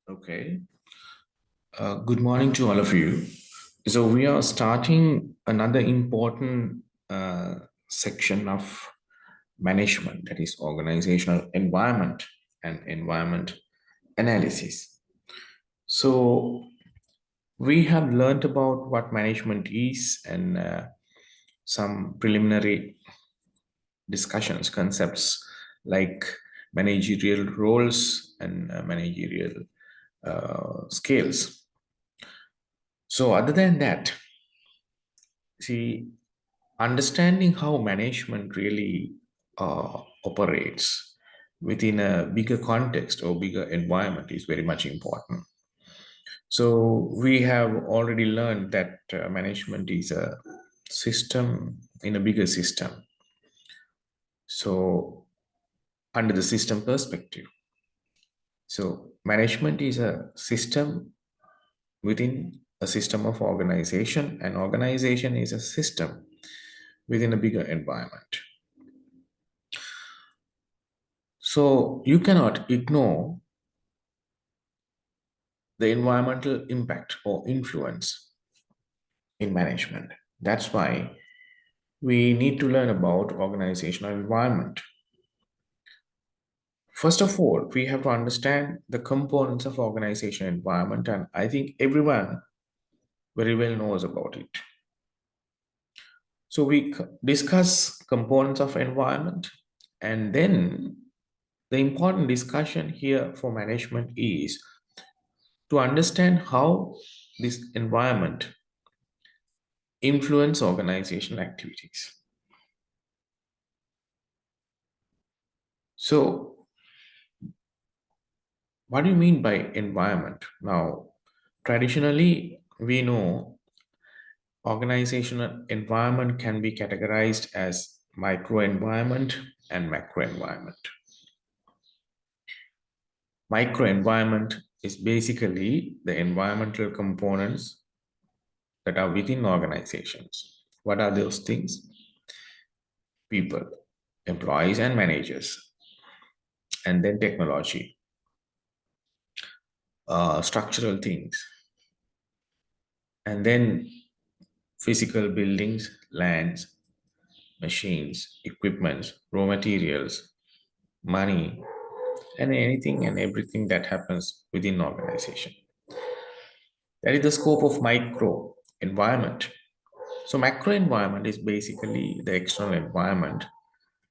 Okay. Good morning to all of you. So we are starting another important section of management, that is organizational environment and environment analysis. So we have learned about what management is and some preliminary discussions, concepts like managerial roles and managerial scales. So other than that, see, understanding how management really operates within a bigger context or bigger environment is very much important. So we have already learned that management is a system in a bigger system. So under the system perspective, so management is a system within a system of organization, and organization is a system within a bigger environment. So you cannot ignore the environmental impact or influence in management. That's why we need to learn about organizational environment. First of all, we have to understand the components of organizational environment, and I think everyone very well knows about it. So we discuss components of environment, and then the important discussion here for management is to understand how this environment influence organizational activities. So, what do you mean by environment? Now, traditionally, we know organizational environment can be categorized as micro environment and macro environment. Micro environment is basically the environmental components that are within organizations. What are those things? People, employees, and managers, and then technology, structural things, and then physical buildings, lands, machines, equipments, raw materials, money, and anything and everything that happens within organization. That is the scope of micro environment. So macro environment is basically the external environment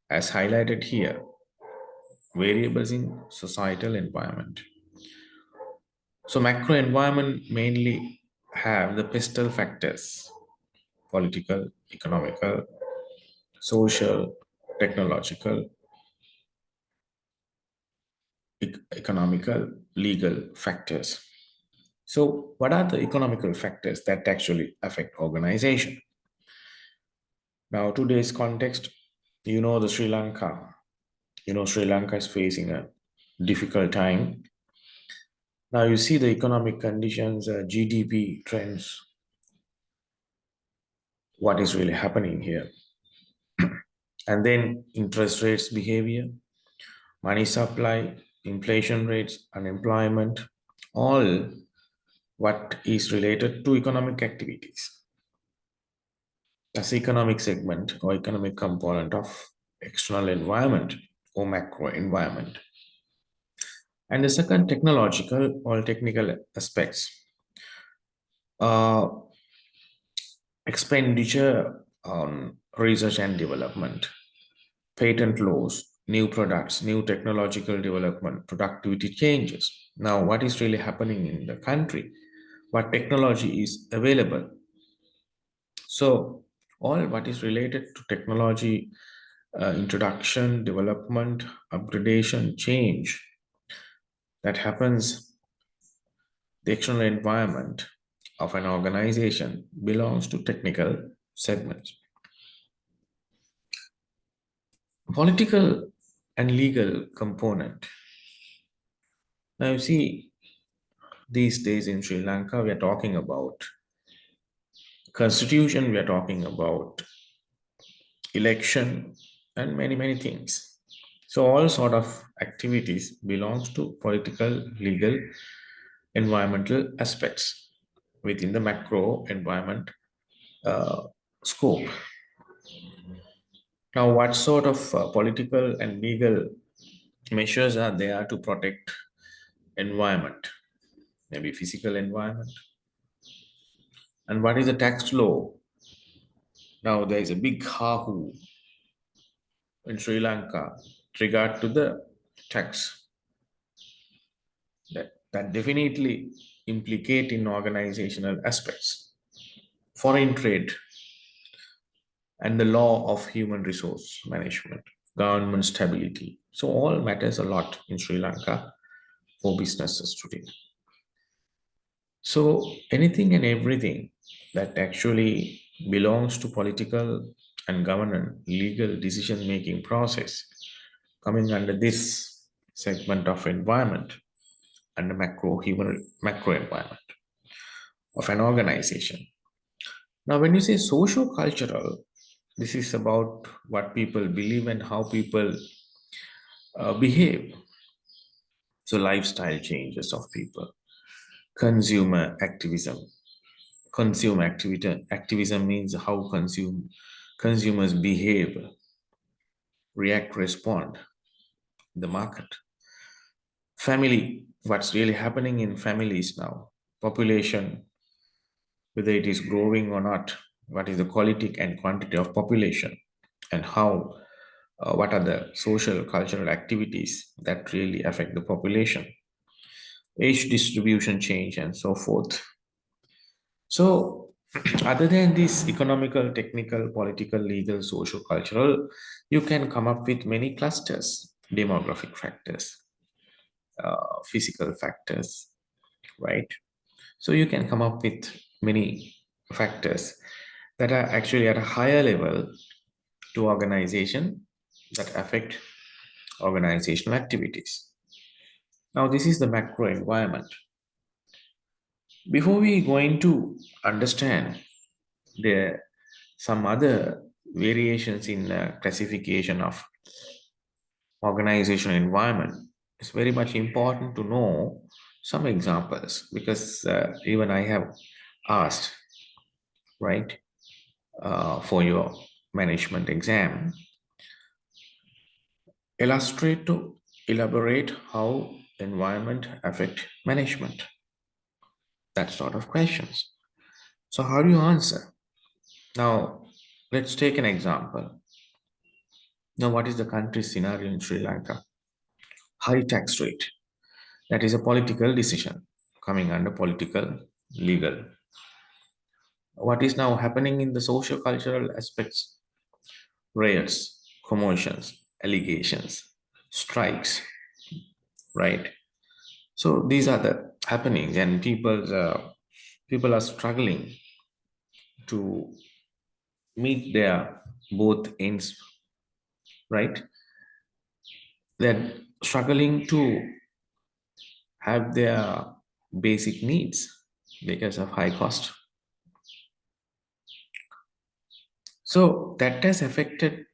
as highlighted here, variables in societal environment. So macro environment mainly have the pestle factors, political, economical, social, technological, economical, legal factors. So what are the economical factors that actually affect organization? Now, today's context, the Sri Lanka, Sri Lanka is facing a difficult time. Now you see the economic conditions, GDP trends, what is really happening here. And then interest rates behavior, money supply, inflation rates, unemployment, all what is related to economic activities. That's the economic segment or economic component of external environment or macro environment. And the second, technological or technical aspects. Uh, Expenditure on research and development, patent laws, new products, new technological development, productivity changes. Now, what is really happening in the country? What technology is available? So, all what is related to technology, introduction, development, upgradation, change that happens, the external environment of an organization belongs to technical segments. Political and legal component. Now, you see, these days in Sri Lanka, we are talking about constitution, we are talking about election, and many, many things. So all sort of activities belongs to political, legal, environmental aspects within the macro environment uh, scope. Now, what sort of political and legal measures are there to protect environment, maybe physical environment? And what is the tax law? Now, there is a big hahu in Sri Lanka regard to the tax that definitely implicate in organizational aspects, foreign trade, and the law of human resource management, government stability. So all matters a lot in Sri Lanka for businesses today. So anything and everything that actually belongs to political and governance legal decision making process coming under this segment of environment and the macro environment of an organization. Now, when you say socio cultural, this is about what people believe and how people behave. So, lifestyle changes of people, consumer activism. Activism means how consumers behave, react, respond in the market. Family, what's really happening in families now, population, whether it is growing or not, what is the quality and quantity of population, and how what are the social cultural activities that really affect the population, age distribution change, and so forth. So other than this economical, technical, political, legal, social, cultural, you can come up with many clusters, demographic factors, physical factors, right? So you can come up with many factors that are actually at a higher level to organization that affect organizational activities. Now, this is the macro environment. Before we going to understand the some other variations in classification of organizational environment, it's very much important to know some examples because even I have asked, right, for your management exam, illustrate to elaborate how environment affect management. That sort of questions. So how do you answer? Now, let's take an example. Now, what is the country scenario in Sri Lanka? High tax rate. That is a political decision coming under political, legal. What is now happening in the social cultural aspects? Riots, commotions, allegations, strikes, right? So these are the happenings, and people are struggling to meet their both ends, right? They're struggling to have their basic needs because of high cost. So that has affected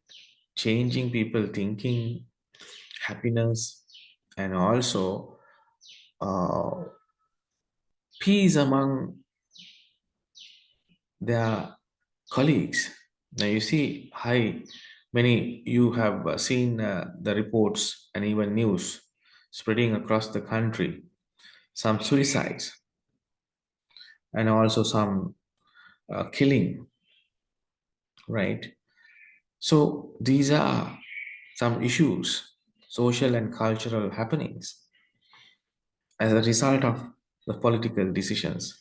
changing people thinking, happiness, and also uh, peace among their colleagues. Now you see, many you have seen the reports and even news spreading across the country. Some suicides and also some killing, right? So these are some issues, social and cultural happenings as a result of the political decisions.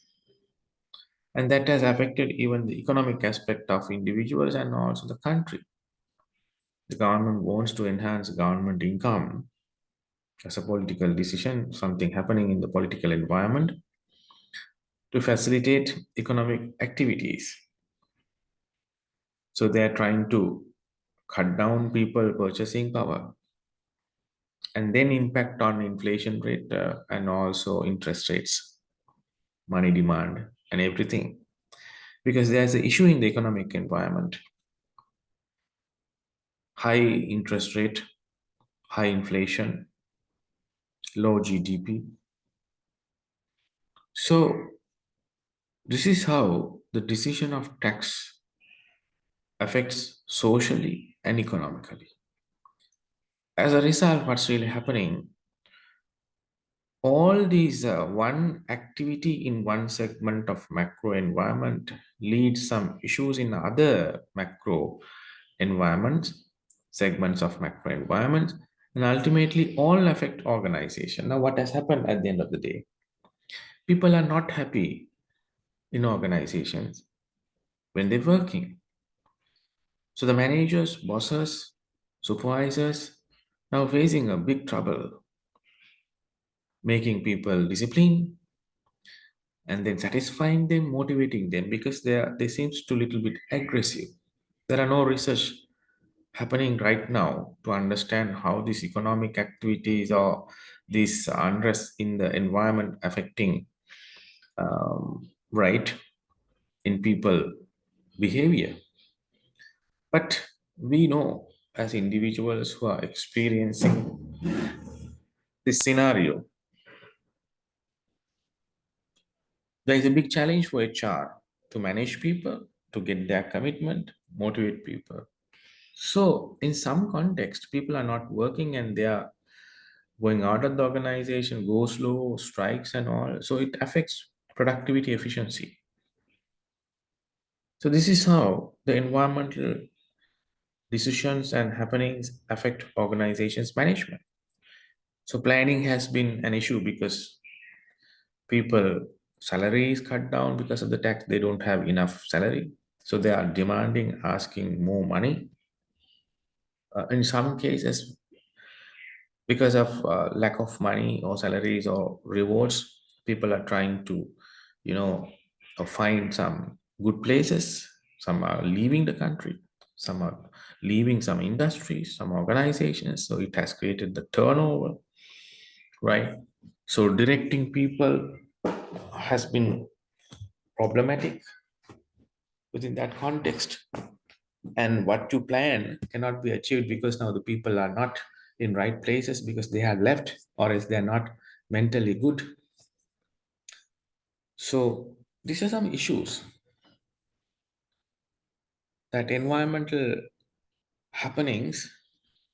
And that has affected even the economic aspect of individuals and also the country. The government wants to enhance government income as a political decision, something happening in the political environment to facilitate economic activities. So they are trying to cut down people purchasing power and then impact on inflation rate and also interest rates, money demand, and everything. Because there's an issue in the economic environment, high interest rate, high inflation, low GDP, So this is how the decision of tax affects socially and economically. As a result, what's really happening, all these one activity in one segment of macro environment leads some issues in other macro environments, segments of macro environments, and ultimately all affect organization. Now, what has happened at the end of the day? People are not happy in organizations when they're working. So the managers, bosses, supervisors now facing a big trouble, making people disciplined and then satisfying them, motivating them because they seems to little bit aggressive. There are no research happening right now to understand how these economic activities or this unrest in the environment affecting right in people behavior. But we know as individuals who are experiencing this scenario, there is a big challenge for HR to manage people, to get their commitment, motivate people. So, in some context, people are not working and they are going out of the organization, go slow, strikes and all. So, it affects productivity efficiency. So, this is how the environmental decisions and happenings affect organizations' management. So, planning has been an issue because people salary is cut down because of the tax. They don't have enough salary, so they are demanding, asking more money. In some cases, because of lack of money or salaries or rewards, people are trying to, you know, find some good places. Some are leaving the country, some are leaving some industries, some organizations. So it has created the turnover, right? So directing people has been problematic within that context, and what you plan cannot be achieved because now the people are not in right places because they have left or else they are not mentally good. So these are some issues that environmental happenings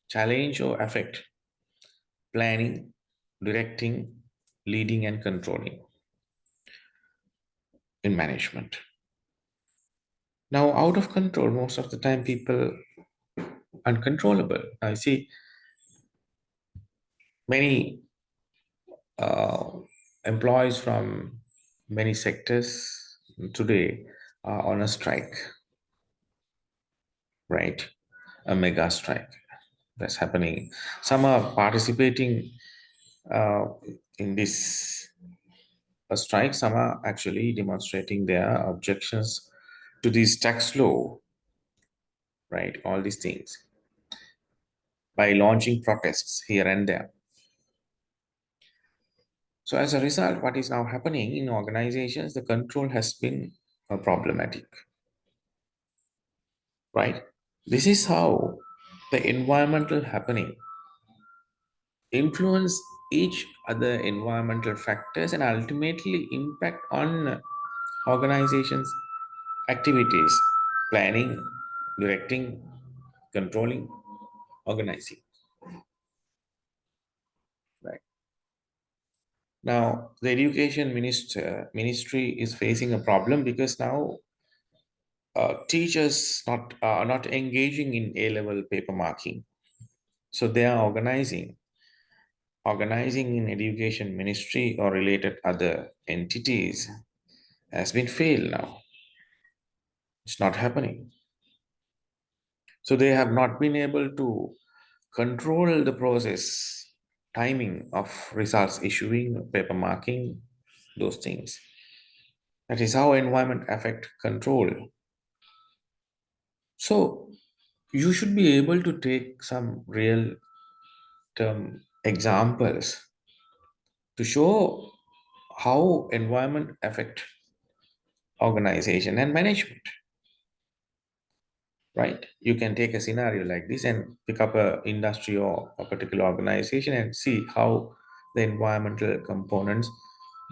challenge or affect planning, directing, leading and controlling in management. Now out of control, most of the time people uncontrollable. I see many uh, employees from many sectors today are on a strike, right? A mega strike that's happening. Some are participating uh, in this strike, some are actually demonstrating their objections to this tax law, right? All these things by launching protests here and there. So, as a result, what is now happening in organizations, the control has been problematic, right? This is how the environmental happening influence each other environmental factors and ultimately impact on organizations' activities, planning, directing, controlling, organizing. Right now, the education ministry is facing a problem because now teachers not are not engaging in A-level paper marking, so they are organizing in education ministry or related other entities has been failed now. It's not happening. So they have not been able to control the process, timing of results issuing, paper marking, those things. That is how environment affect control. So you should be able to take some real term examples to show how environment affect organization and management, right? You can take a scenario like this and pick up a industry or a particular organization and see how the environmental components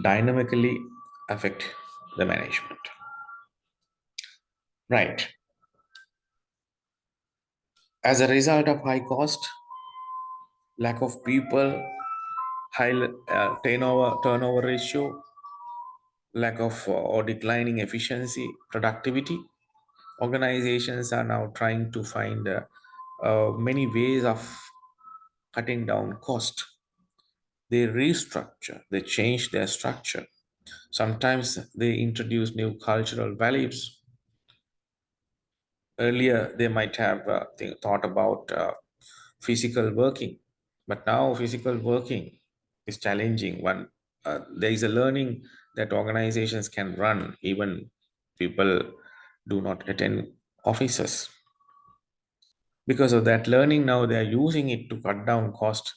dynamically affect the management. Right. As a result of high cost, lack of people, high turnover ratio, lack of or declining efficiency, productivity, organizations are now trying to find many ways of cutting down cost. They restructure, they change their structure. Sometimes they introduce new cultural values. Earlier, they might have thought about physical working, but now physical working is challenging. There is a learning that organizations can run even people do not attend offices. Because of that learning, now they are using it to cut down cost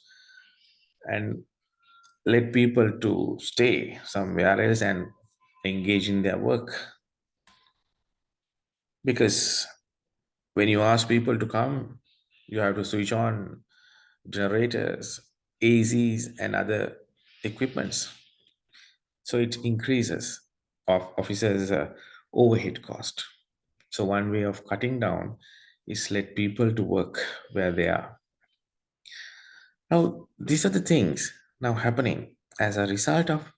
and let people to stay somewhere else and engage in their work. Because when you ask people to come, you have to switch on generators, ACs, and other equipments. So it increases of officers' overhead cost. So one way of cutting down is let people to work where they are. Now these are the things now happening as a result of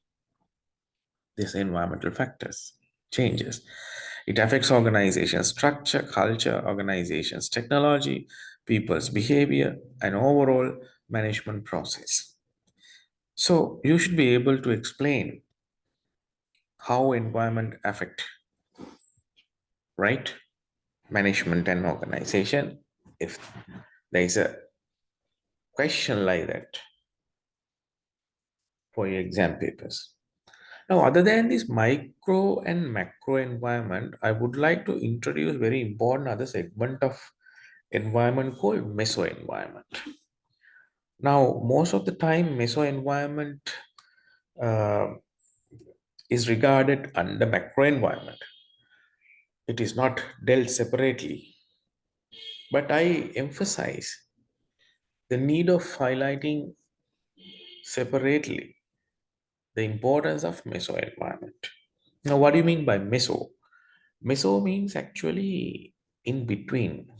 these environmental factors changes. It affects organization structure, culture, organizations technology, people's behavior, and overall management process. So you should be able to explain how environment affect, right, management and organization. If there is a question like that for your exam papers. Now, other than this micro and macro environment, I would like to introduce very important other segment of environment called meso environment. Now, most of the time, meso environment uh, is regarded under macro environment. It is not dealt separately, but I emphasize the need of highlighting separately the importance of meso environment. Now, what do you mean by meso? Meso means actually in between.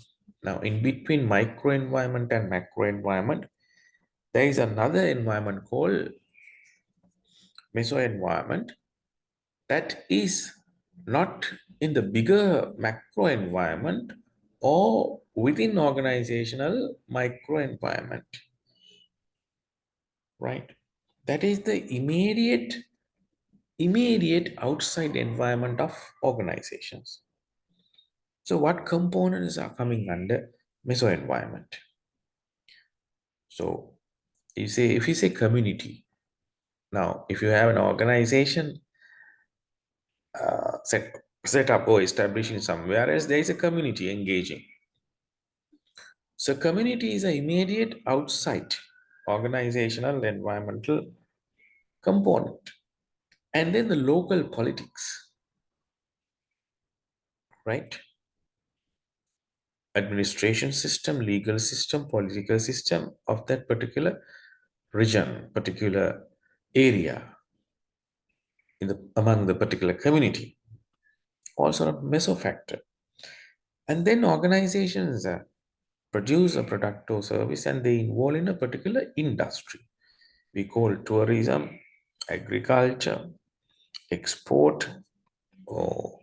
Now, in between micro environment and macro environment, there is another environment called meso environment that is not in the bigger macro environment or within organizational micro environment, right? That is the immediate outside environment of organizations. So what components are coming under meso environment? So if you say community, now if you have an organization set up or establishing somewhere else, there is a community engaging. So community is an immediate outside organizational environmental component. And then the local politics, right? Administration system, legal system, political system of that particular region, particular area among the particular community, also a meso factor. And then organizations produce a product or service and they involve in a particular industry. We call tourism, agriculture, export, or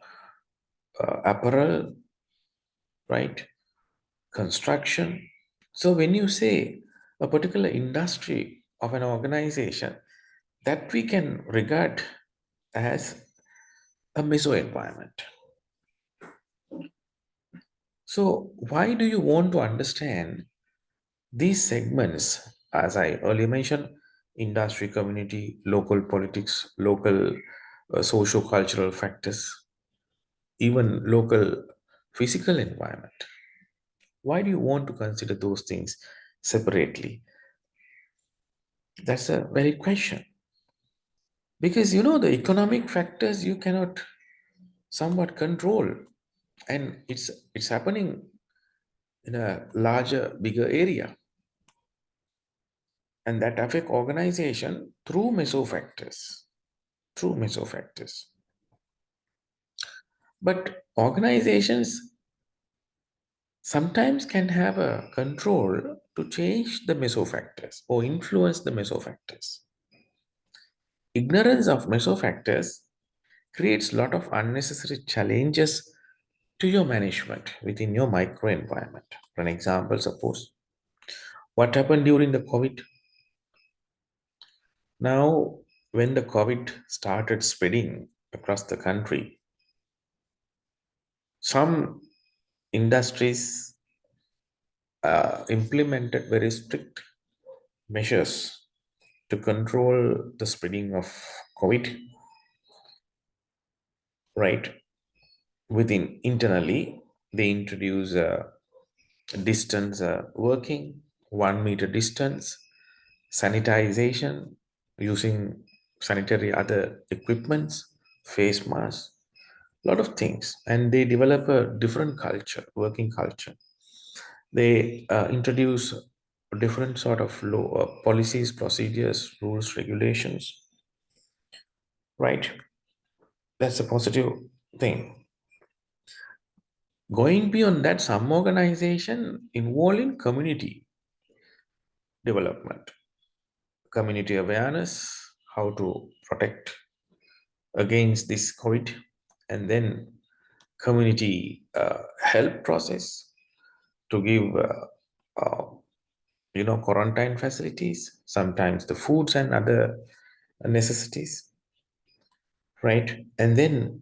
apparel, right? Construction. So when you say a particular industry of an organization, that we can regard as a meso environment. So why do you want to understand these segments, as I earlier mentioned, industry, community, local politics, local socio-cultural factors, even local physical environment? Why do you want to consider those things separately? That's a very question. Because the economic factors you cannot somewhat control, and it's happening in a larger, bigger area, and that affect organization through meso factors. through meso factors. But organizations sometimes can have a control to change the meso factors or influence the meso factors. Ignorance of meso factors creates a lot of unnecessary challenges to your management within your microenvironment. For an example, suppose what happened during the COVID. Now, when the COVID started spreading across the country, some industries implemented very strict measures to control the spreading of COVID, right? Within internally, they introduce distance working, 1 meter distance, sanitization, using sanitary other equipments, face masks, a lot of things. And they develop a different culture, working culture. They introduce different sort of law, policies, procedures, rules, regulations, right? That's a positive thing. Going beyond that, some organization involved in community development, community awareness, how to protect against this COVID, and then community help process to give quarantine facilities, sometimes the foods and other necessities, right? And then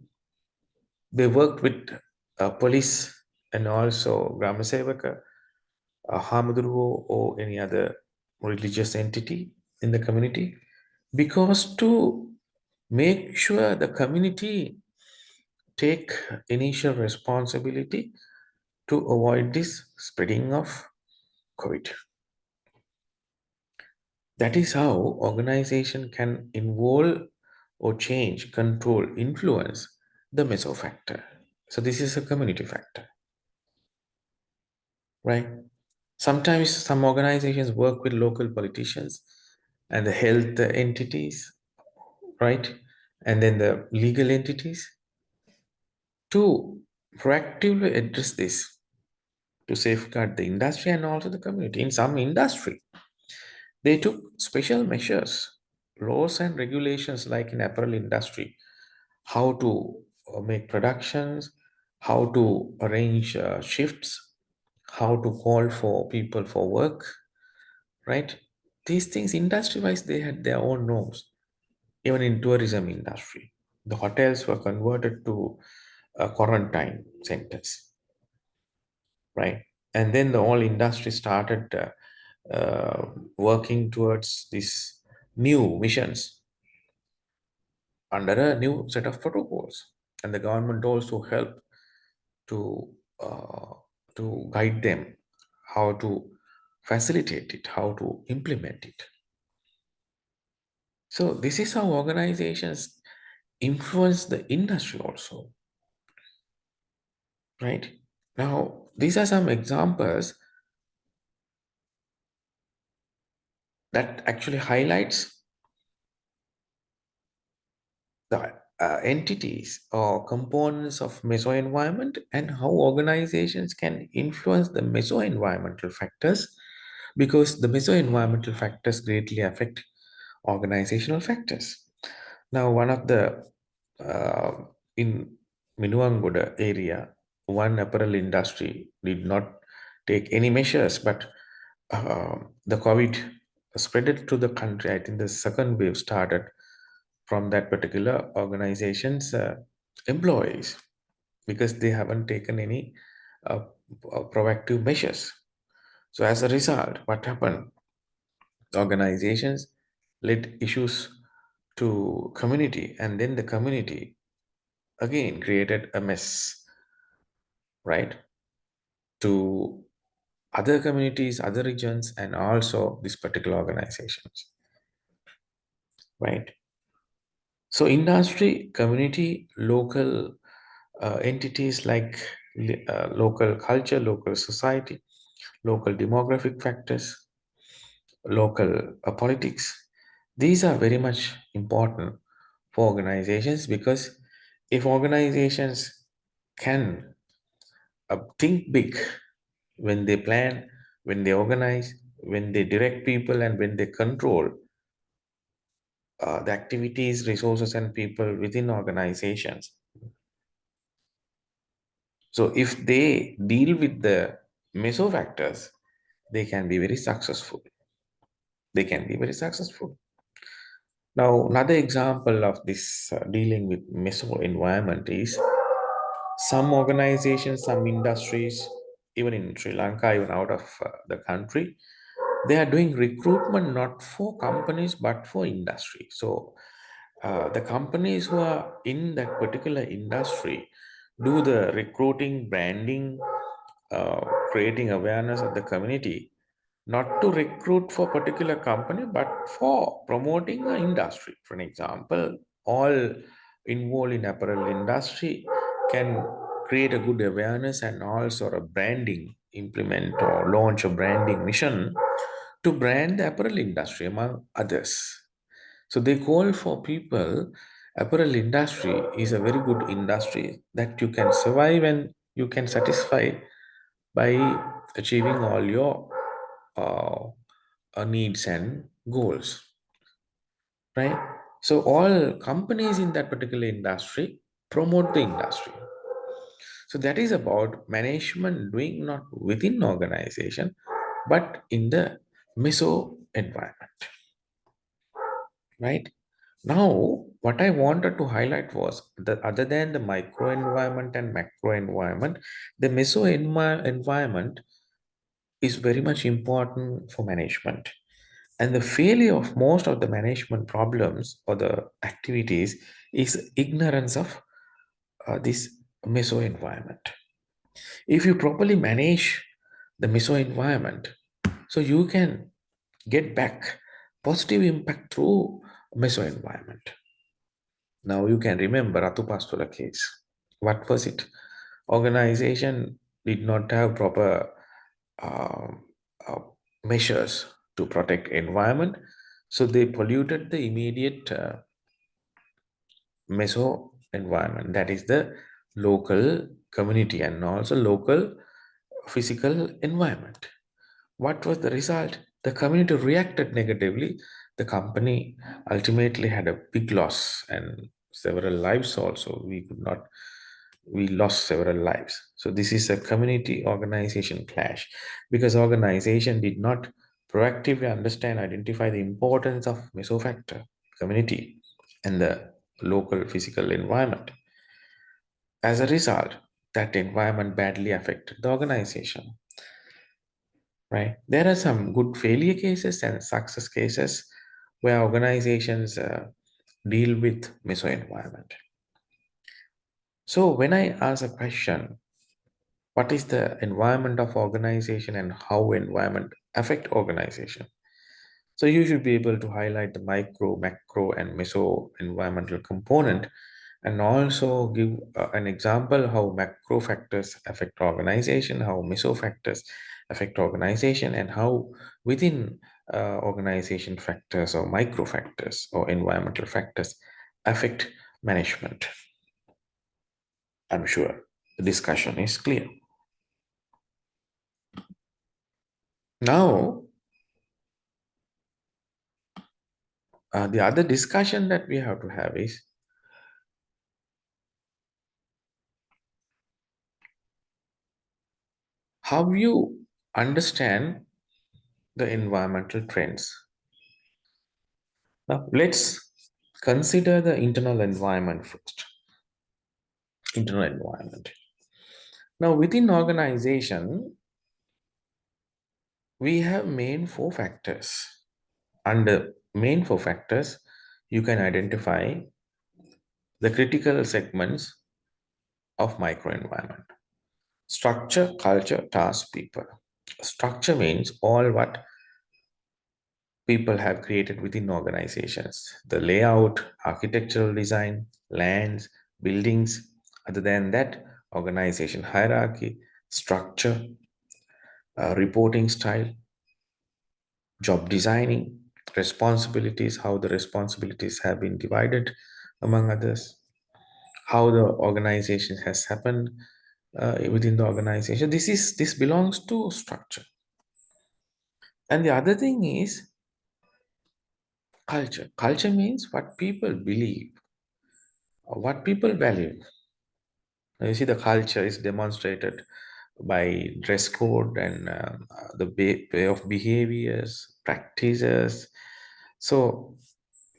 they worked with police and also Grama Sevaka, Hamaduru, or any other religious entity in the community, because to make sure the community take initial responsibility to avoid this spreading of COVID. That is how organization can involve or change, control, influence the meso factor. So this is a community factor, right? Sometimes some organizations work with local politicians and the health entities, right? And then the legal entities to proactively address this to safeguard the industry and also the community. In some industry, they took special measures, laws and regulations like in apparel industry, how to make productions, how to arrange shifts, how to call for people for work, right? These things industry-wise, they had their own norms. Even in tourism industry, the hotels were converted to quarantine centers, right? And then the whole industry started working towards these new missions under a new set of protocols, and the government also helped to uh, to guide them how to facilitate it, how to implement it. So this is how organizations influence the industry also, right? Now, these are some examples that actually highlights the entities or components of mesoenvironment and how organizations can influence the mesoenvironmental factors, because the mesoenvironmental factors greatly affect organizational factors. Now, one of the uh, in Minuanguda area, one apparel industry did not take any measures, but the COVID spread it to the country. I think the second wave started from that particular organization's employees because they haven't taken any uh, proactive measures. So as a result, what happened? Organizations led issues to community, and then the community again created a mess, right? To other communities, other regions, and also these particular organizations, right? So industry, community, local entities like local culture, local society, local demographic factors, local politics. These are very much important for organizations, because if organizations can think big when they plan, when they organize, when they direct people, and when they control the activities, resources, and people within organizations. So if they deal with the meso factors, they can be very successful. They can be very successful. Now, another example of this dealing with meso environment is some organizations, some industries, even in Sri Lanka, even out of the country, they are doing recruitment not for companies but for industry. So the companies who are in that particular industry do the recruiting, branding, uh, creating awareness of the community, not to recruit for particular company but for promoting the industry. For an example, all involved in apparel industry can create a good awareness and also a branding, implement or launch a branding mission to brand the apparel industry among others. So they call for people, apparel industry is a very good industry that you can survive and you can satisfy by achieving all your needs and goals, right? So all companies in that particular industry promote the industry. So that is about management doing not within organization, but in the meso environment, right? Now, what I wanted to highlight was that other than the micro environment and macro environment, the environment is very much important for management. And the failure of most of the management problems or the activities is ignorance of this meso environment. If you properly manage the meso environment, so you can get back positive impact through meso environment. Now you can remember Atupastula case. What was it? Organization did not have proper um, uh, measures to protect environment, so they polluted the immediate meso environment, that is the local community and also local physical environment. What was the result? The community reacted negatively. The company ultimately had a big loss and several lives also. We lost several lives. So this is a community organization clash because organization did not proactively understand, identify the importance of mesofactor, community, and the local physical environment. As a result, that environment badly affected the organization. Right. There are some good failure cases and success cases where organizations deal with meso environment. So when I ask a question, what is the environment of organization and how environment affect organization? So you should be able to highlight the micro, macro, and meso environmental component, and also give an example how macro factors affect organization, how meso factors affect organization, and how within organization factors or micro factors or environmental factors affect management. I'm sure the discussion is clear. Now, the other discussion that we have to have is how you understand the environmental trends. Now, let's consider the internal environment first. Internal environment. Now, within organization, we have main four factors. Under main four factors, you can identify the critical segments of microenvironment. Structure, culture, task, people. Structure means all what people have created within organizations, the layout, architectural design, lands, buildings. Other than that, organization hierarchy, structure, reporting style, job designing, responsibilities, how the responsibilities have been divided, among others, how the organization has happened within the organization. This belongs to structure. And the other thing is culture. Culture means what people believe or what people value. Now, you see, the culture is demonstrated by dress code and the way of behaviors, practices. So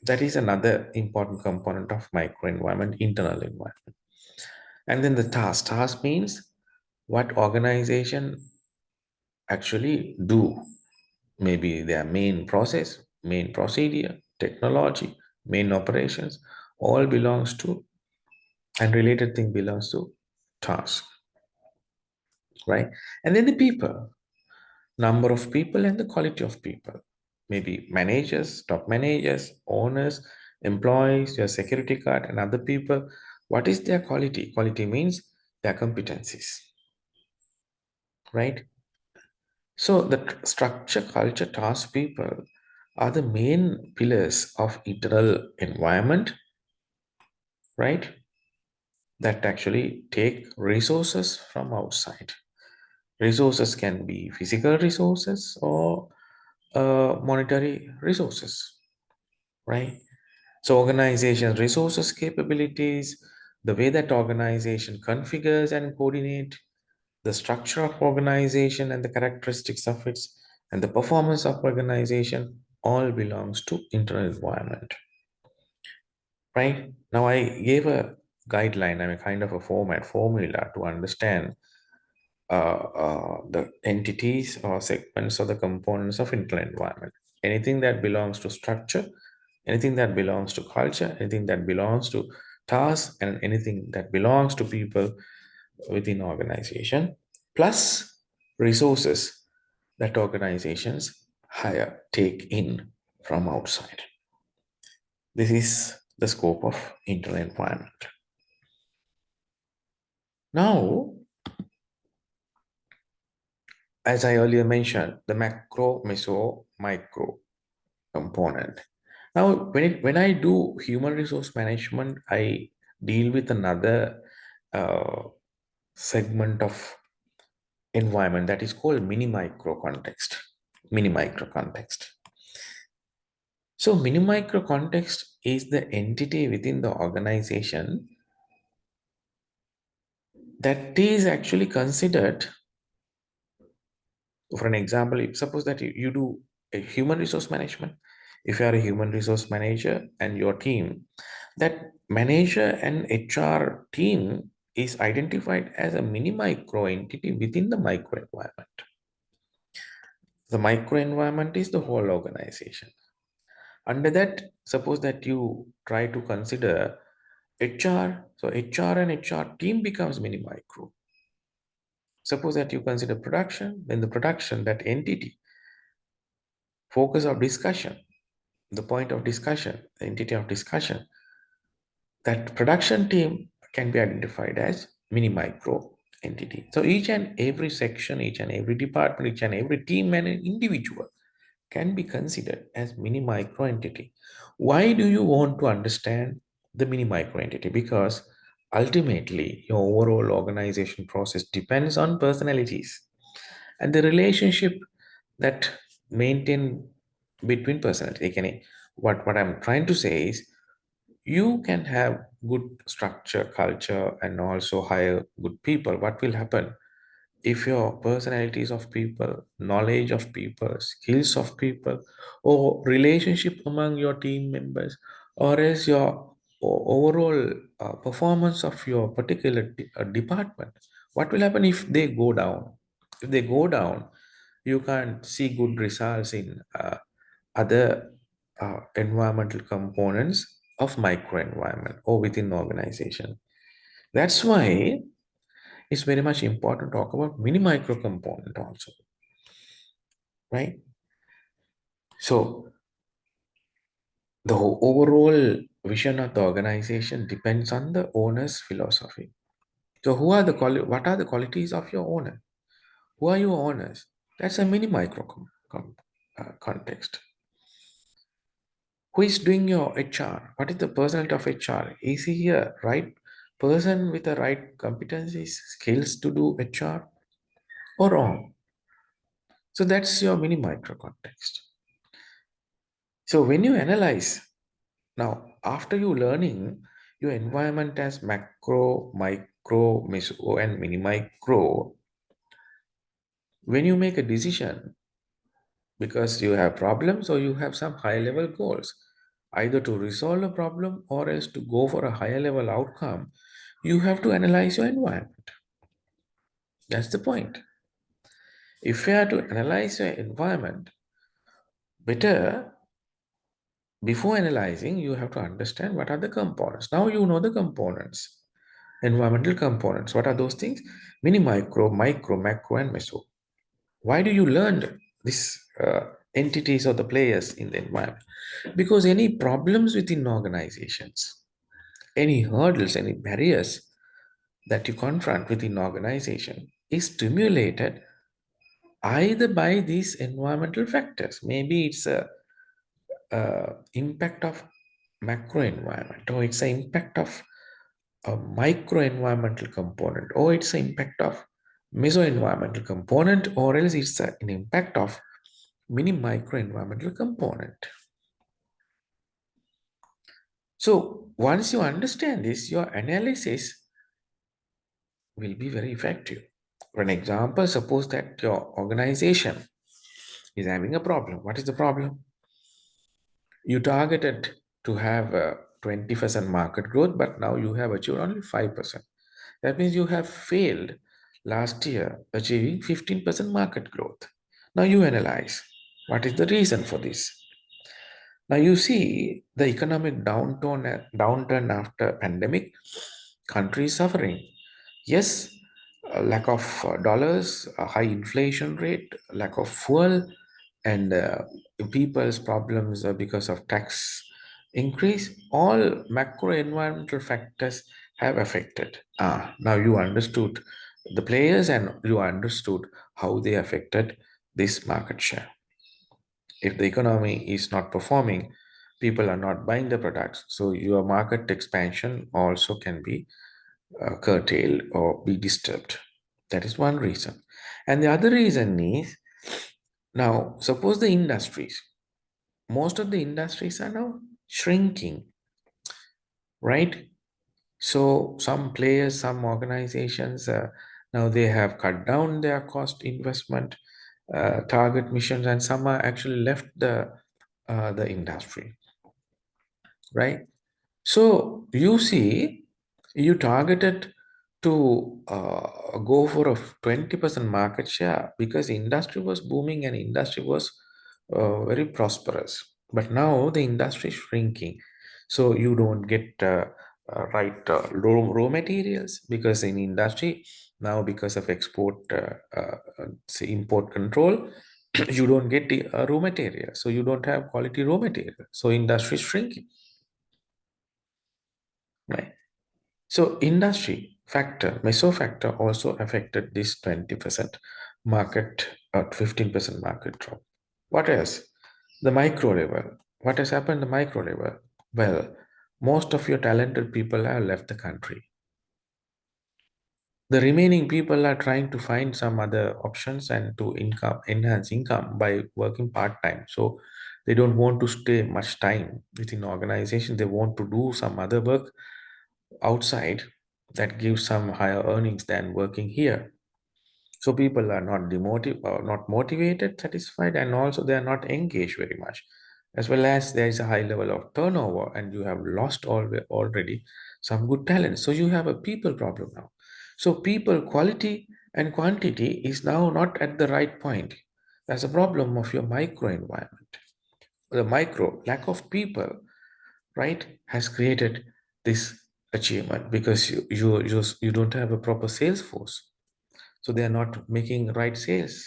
that is another important component of microenvironment, internal environment. And then the task. Task means what organization actually do. Maybe their main process, main procedure, technology, main operations, all belongs to and related thing belongs to task, right? And then the people, number of people and the quality of people. Maybe managers, top managers, owners, employees, your security guard, and other people. What is their quality? Quality means their competencies, right? So the structure, culture, task, people are the main pillars of internal environment, right? That actually take resources from outside. Resources can be physical resources or monetary resources, right? So organization resources capabilities, the way that organization configures and coordinate, the structure of organization and the characteristics of its, and the performance of organization all belongs to internal environment, right? Now I gave a guideline, I mean kind of a formula to understand the entities or segments or the components of internal environment. Anything that belongs to structure, anything that belongs to culture, anything that belongs to tasks, and anything that belongs to people within organization, plus resources that organizations hire, take in from outside. This is the scope of internal environment. Now, as I earlier mentioned, the macro, meso, micro component. Now, when I do human resource management, I deal with another uh, segment of environment that is called mini micro context. Mini micro context. So, mini micro context is the entity within the organization that is actually considered. For an example, if suppose that you do a human resource management, if you are a human resource manager and your team, that manager and HR team is identified as a mini micro entity within the micro environment. The micro environment is the whole organization. Under that, suppose that you try to consider HR, so HR and HR team becomes mini micro. Suppose that you consider production, then the production, that entity, focus of discussion, the point of discussion, the entity of discussion, that production team can be identified as mini micro entity. So each and every section, each and every department, each and every team and an individual can be considered as mini micro entity. Why do you want to understand the mini micro entity? Because ultimately your overall organization process depends on personalities and the relationship that maintain between personality. What I'm trying to say is you can have good structure, culture, and also hire good people. What will happen if your personalities of people, knowledge of people, skills of people, or relationship among your team members, or as your overall performance of your particular department, what will happen if they go down? If they go down, you can't see good results in other environmental components of microenvironment or within the organization. That's why it's very much important to talk about mini micro component also, right? So the overall vision of the organization depends on the owner's philosophy. So what are the qualities of your owner? Who are your owners? That's a mini micro context. Who is doing your HR? What is the personality of HR? Is he a right person with the right competencies, skills to do HR or wrong? So that's your mini micro context. So when you analyze now, after you learning your environment as macro, micro, meso, and mini micro, when you make a decision because you have problems or you have some high level goals, either to resolve a problem or else to go for a higher level outcome, you have to analyze your environment. That's the point. If you have to analyze your environment, better before analyzing, you have to understand what are the components. Now you know the components, environmental components. What are those things? Mini, micro, macro, and meso. Why do you learn these entities or the players in the environment? Because any problems within organizations, any hurdles, any barriers that you confront within organization is stimulated either by these environmental factors. Maybe it's a impact of macro environment, or it's an impact of a micro environmental component, or it's an impact of meso environmental component, or else it's an impact of mini micro environmental component. So once you understand this, your analysis will be very effective. For an example, suppose that your organization is having a problem. What is the problem? You targeted to have a 20% market growth, but now you have achieved only 5%. That means you have failed last year achieving 15% market growth. Now you analyze what is the reason for this. Now you see the economic downturn after pandemic, country is suffering. Yes, a lack of dollars, a high inflation rate, lack of fuel, and people's problems because of tax increase. All macro environmental factors have affected. Now you understood the players and you understood how they affected this market share. If the economy is not performing, people are not buying the products. So your market expansion also can be curtailed or be disturbed. That is one reason. And the other reason is now, suppose the industries, most of the industries are now shrinking, right? So some players, some organizations, now they have cut down their cost investment, target missions, and some are actually left the industry, right? So you see, you targeted to go for a 20% market share because industry was booming and industry was very prosperous. But now the industry is shrinking. So you don't get right raw materials because in industry now because of export say import control you don't get the raw material. So you don't have quality raw material. So industry is shrinking, right? So industry factor, meso factor also affected this 20% market or 15% market drop. What else? The micro level. What has happened the micro level? Well, most of your talented people have left the country. The remaining people are trying to find some other options and to enhance income by working part-time. So they don't want to stay much time within organization. They want to do some other work outside that gives some higher earnings than working here. So people are not not motivated, satisfied, and also they are not engaged very much. As well as there is a high level of turnover, and you have lost already some good talent. So you have a people problem now. So people quality and quantity is now not at the right point. That's a problem of your micro environment. The micro lack of people, right, has created this achievement because you don't have a proper sales force, so they are not making right sales,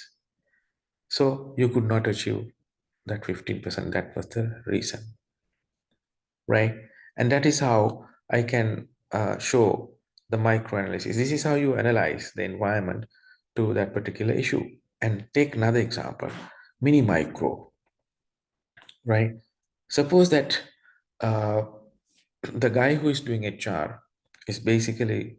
so you could not achieve that 15%. That was the reason, right? And that is how I can show the micro analysis. This is how you analyze the environment to that particular issue. And take another example, mini micro, right? Suppose that uh, the guy who is doing HR is basically,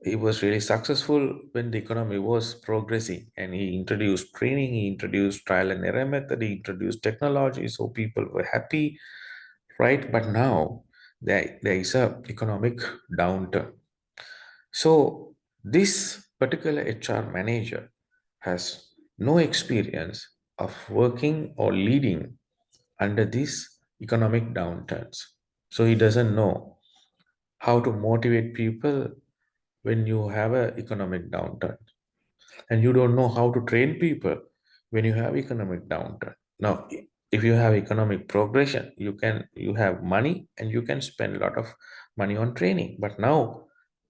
he was really successful when the economy was progressing, and he introduced training, he introduced trial and error method, he introduced technology, so people were happy, right? But now there is a economic downturn. So this particular HR manager has no experience of working or leading under these economic downturns. So he doesn't know how to motivate people when you have an economic downturn, and you don't know how to train people when you have economic downturn. Now, if you have economic progression, you have money and you can spend a lot of money on training. But now,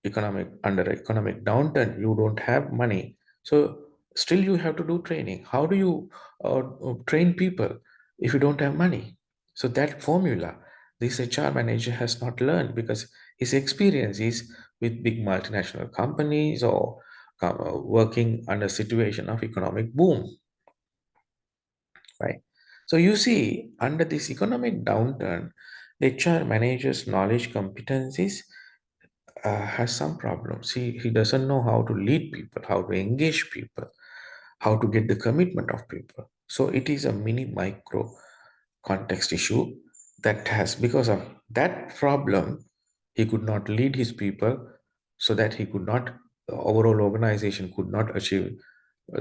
economic under economic downturn, you don't have money, so still you have to do training. How do you train people if you don't have money? So that formula, this HR manager has not learned, because his experience is with big multinational companies, or working under situation of economic boom, right? So you see, under this economic downturn, HR manager's knowledge competencies has some problems. He doesn't know how to lead people, how to engage people, how to get the commitment of people. So it is a mini micro context issue that has, because of that problem, he could not lead his people, so that he could not, the overall organization could not achieve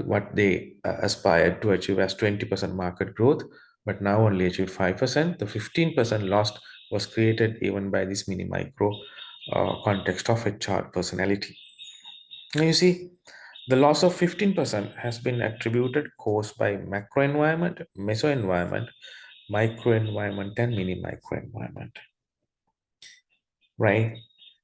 what they aspired to achieve as 20% market growth, but now only achieved 5%. The 15% lost was created even by this mini micro context of HR personality. Now you see, the loss of 15% has been attributed caused by macro environment, meso environment, micro environment, and mini micro environment, right?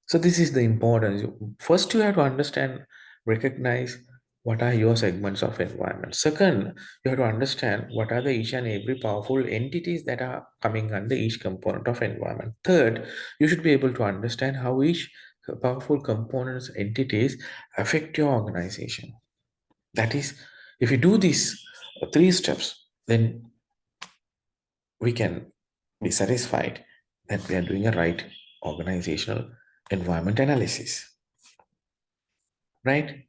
So this is the importance. First, you have to understand, recognize what are your segments of environment. Second, you have to understand what are the each and every powerful entities that are coming under each component of environment. Third, you should be able to understand how each powerful components entities affect your organization. That is, if you do these three steps, then we can be satisfied that we are doing a right organizational environment analysis, right?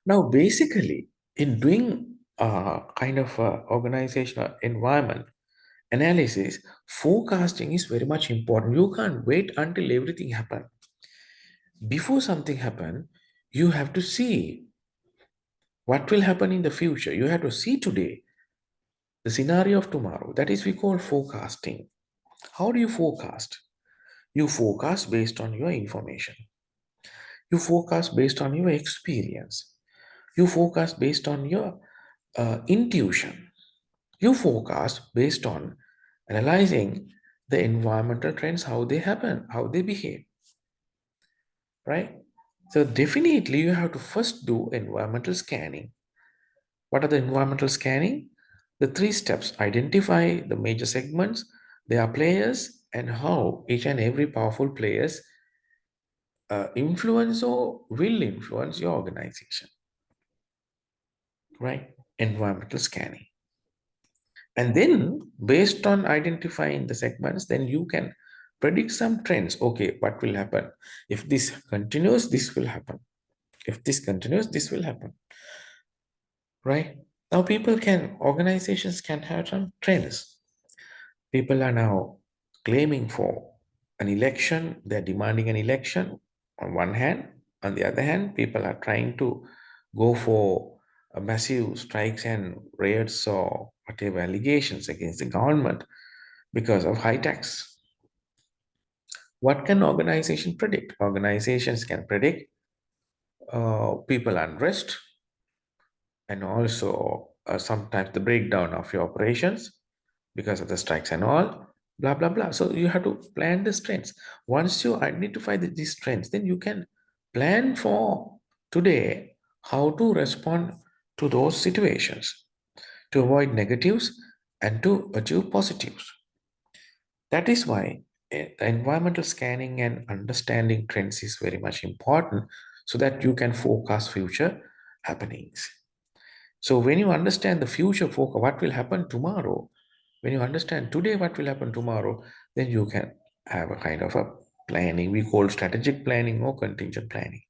Now, basically, in doing kind of organizational environment analysis, forecasting is very much important. You can't wait until everything happens. Before something happen, you have to see what will happen in the future. You have to see today the scenario of tomorrow. That is we call forecasting. How do you forecast? You forecast based on your information. You forecast based on your experience. You forecast based on your intuition. You forecast based on analyzing the environmental trends, how they happen, how they behave, right? So definitely you have to first do environmental scanning. What are the environmental scanning? The three steps: identify the major segments, their players, and how each and every powerful players influence or will influence your organization, right? Environmental scanning. And then, based on identifying the segments, then you can predict some trends. Okay, what will happen? If this continues, this will happen. If this continues, this will happen, right? Now, organizations can have some trends. People are now claiming for an election, they're demanding an election on one hand. On the other hand, people are trying to go for a massive strikes and riots or whatever allegations against the government because of high tax. What can organization predict? Organizations can predict people unrest, and also sometimes the breakdown of your operations because of the strikes and all, blah blah blah. So you have to plan the strengths. Once you identify these strengths, then you can plan for today how to respond to those situations, to avoid negatives and to achieve positives. That is why the environmental scanning and understanding trends is very much important, so that you can forecast future happenings. So when you understand the future, what will happen tomorrow, When you understand today what will happen tomorrow, then you can have a kind of a planning we call strategic planning or contingent planning,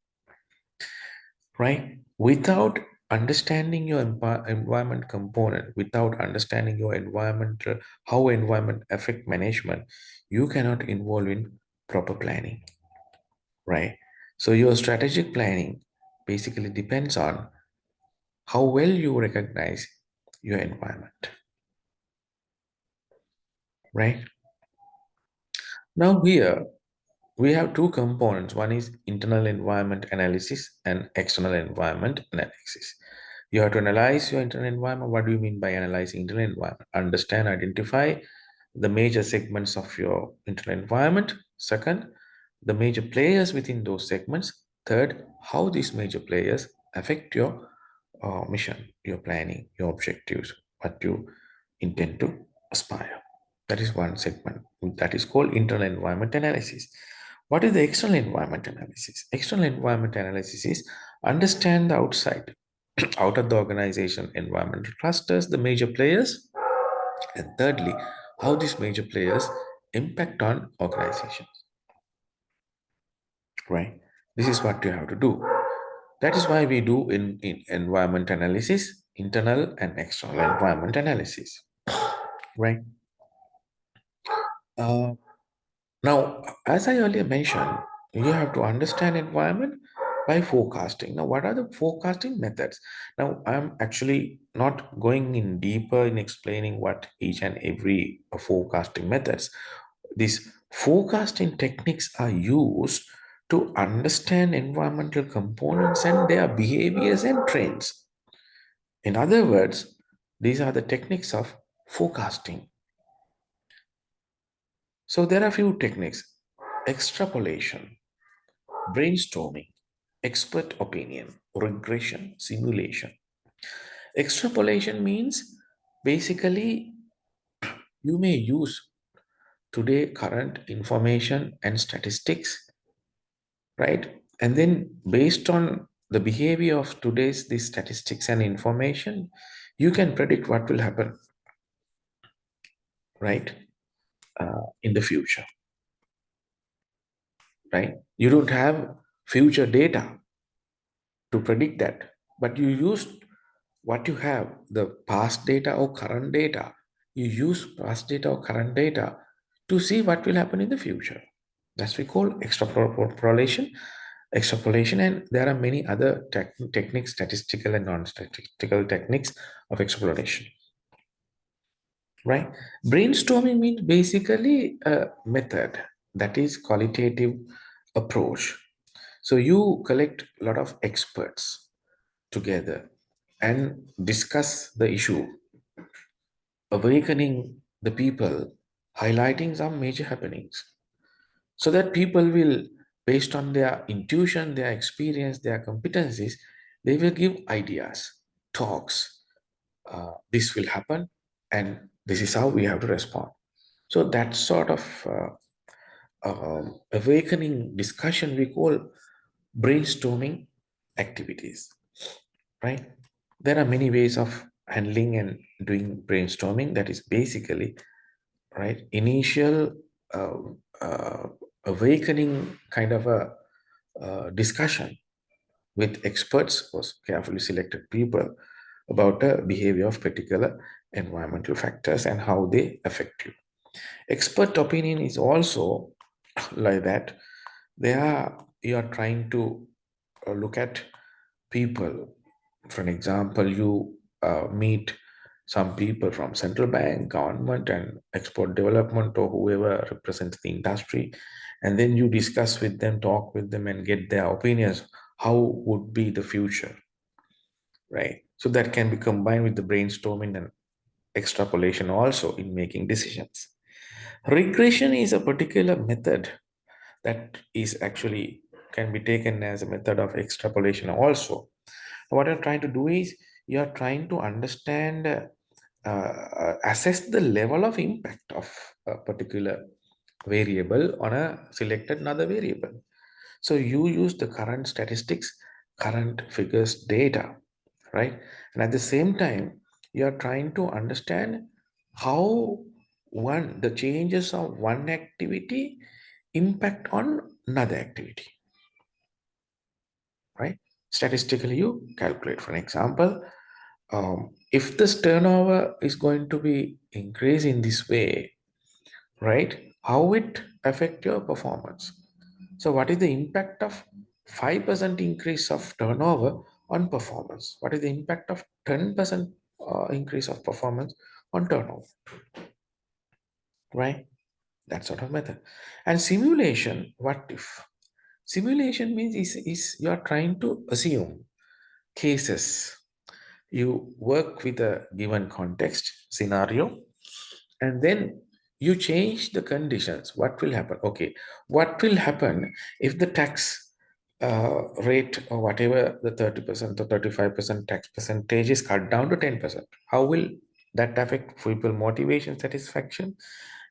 right? Without understanding your environment component, without understanding your environmental, how environment affect management, you cannot involve in proper planning, right? So your strategic planning basically depends on how well you recognize your environment, right? Now here we have two components. One is internal environment analysis and external environment analysis. You have to analyze your internal environment. What do you mean by analyzing internal environment? Understand, identify the major segments of your internal environment. Second, the major players within those segments. Third, how these major players affect your mission, your planning, your objectives, what you intend to aspire. That is one segment. That is called internal environment analysis. What is the external environment analysis? External environment analysis is understand the outside, out of the organization, environmental clusters, the major players, and thirdly, how these major players impact on organizations, right? This is what you have to do. That is why we do in environment analysis, internal and external environment analysis, right? Uh, Now, as I earlier mentioned, you have to understand environment by forecasting. Now, what are the forecasting methods? Now, I'm actually not going in deeper in explaining what each and every forecasting methods. These forecasting techniques are used to understand environmental components and their behaviors and trends. In other words, these are the techniques of forecasting. So there are a few techniques: extrapolation, brainstorming, expert opinion, regression, simulation. Extrapolation means basically you may use today current information and statistics, right? And then based on the behavior of today's these statistics and information, you can predict what will happen, right? In the future, right? You don't have future data to predict that, but you use what you have, the past data or current data. You use past data or current data to see what will happen in the future. That's we call extrapolation, and there are many other techniques, statistical and non-statistical techniques of exploration, right? Brainstorming means basically a method that is qualitative approach. So you collect a lot of experts together and discuss the issue, awakening the people, highlighting some major happenings, so that people will, based on their intuition, their experience, their competencies, they will give ideas, talks. This will happen, and this is how we have to respond. So that sort of awakening discussion we call brainstorming activities, right? There are many ways of handling and doing brainstorming. That is basically, right, initial uh, uh, awakening kind of a discussion with experts or carefully selected people about the behavior of particular environmental factors and how they affect you. Expert opinion is also like that. You are trying to look at people. For an example, you meet some people from central bank, government, and export development, or whoever represents the industry, and then you discuss with them, talk with them, and get their opinions. How would be the future, right? So that can be combined with the brainstorming and extrapolation also in making decisions. Regression is a particular method that is actually can be taken as a method of extrapolation also. What you're trying to do is you're trying to understand, assess the level of impact of a particular variable on a selected another variable. So you use the current statistics, current figures, data, right? And at the same time, you're trying to understand how the changes of one activity impact on another activity, right? Statistically, you calculate. For an example, if this turnover is going to be increased in this way, right? How it affect your performance? So, what is the impact of 5% increase of turnover on performance? What is the impact of 10% increase of performance on turnover? Right? That sort of method. And simulation, what if? Simulation means is you are trying to assume cases. You work with a given context scenario, and then you change the conditions. What will happen? Okay, what will happen if the tax rate or whatever the 30% or 35% tax percentage is cut down to 10%? How will that affect people motivation, satisfaction,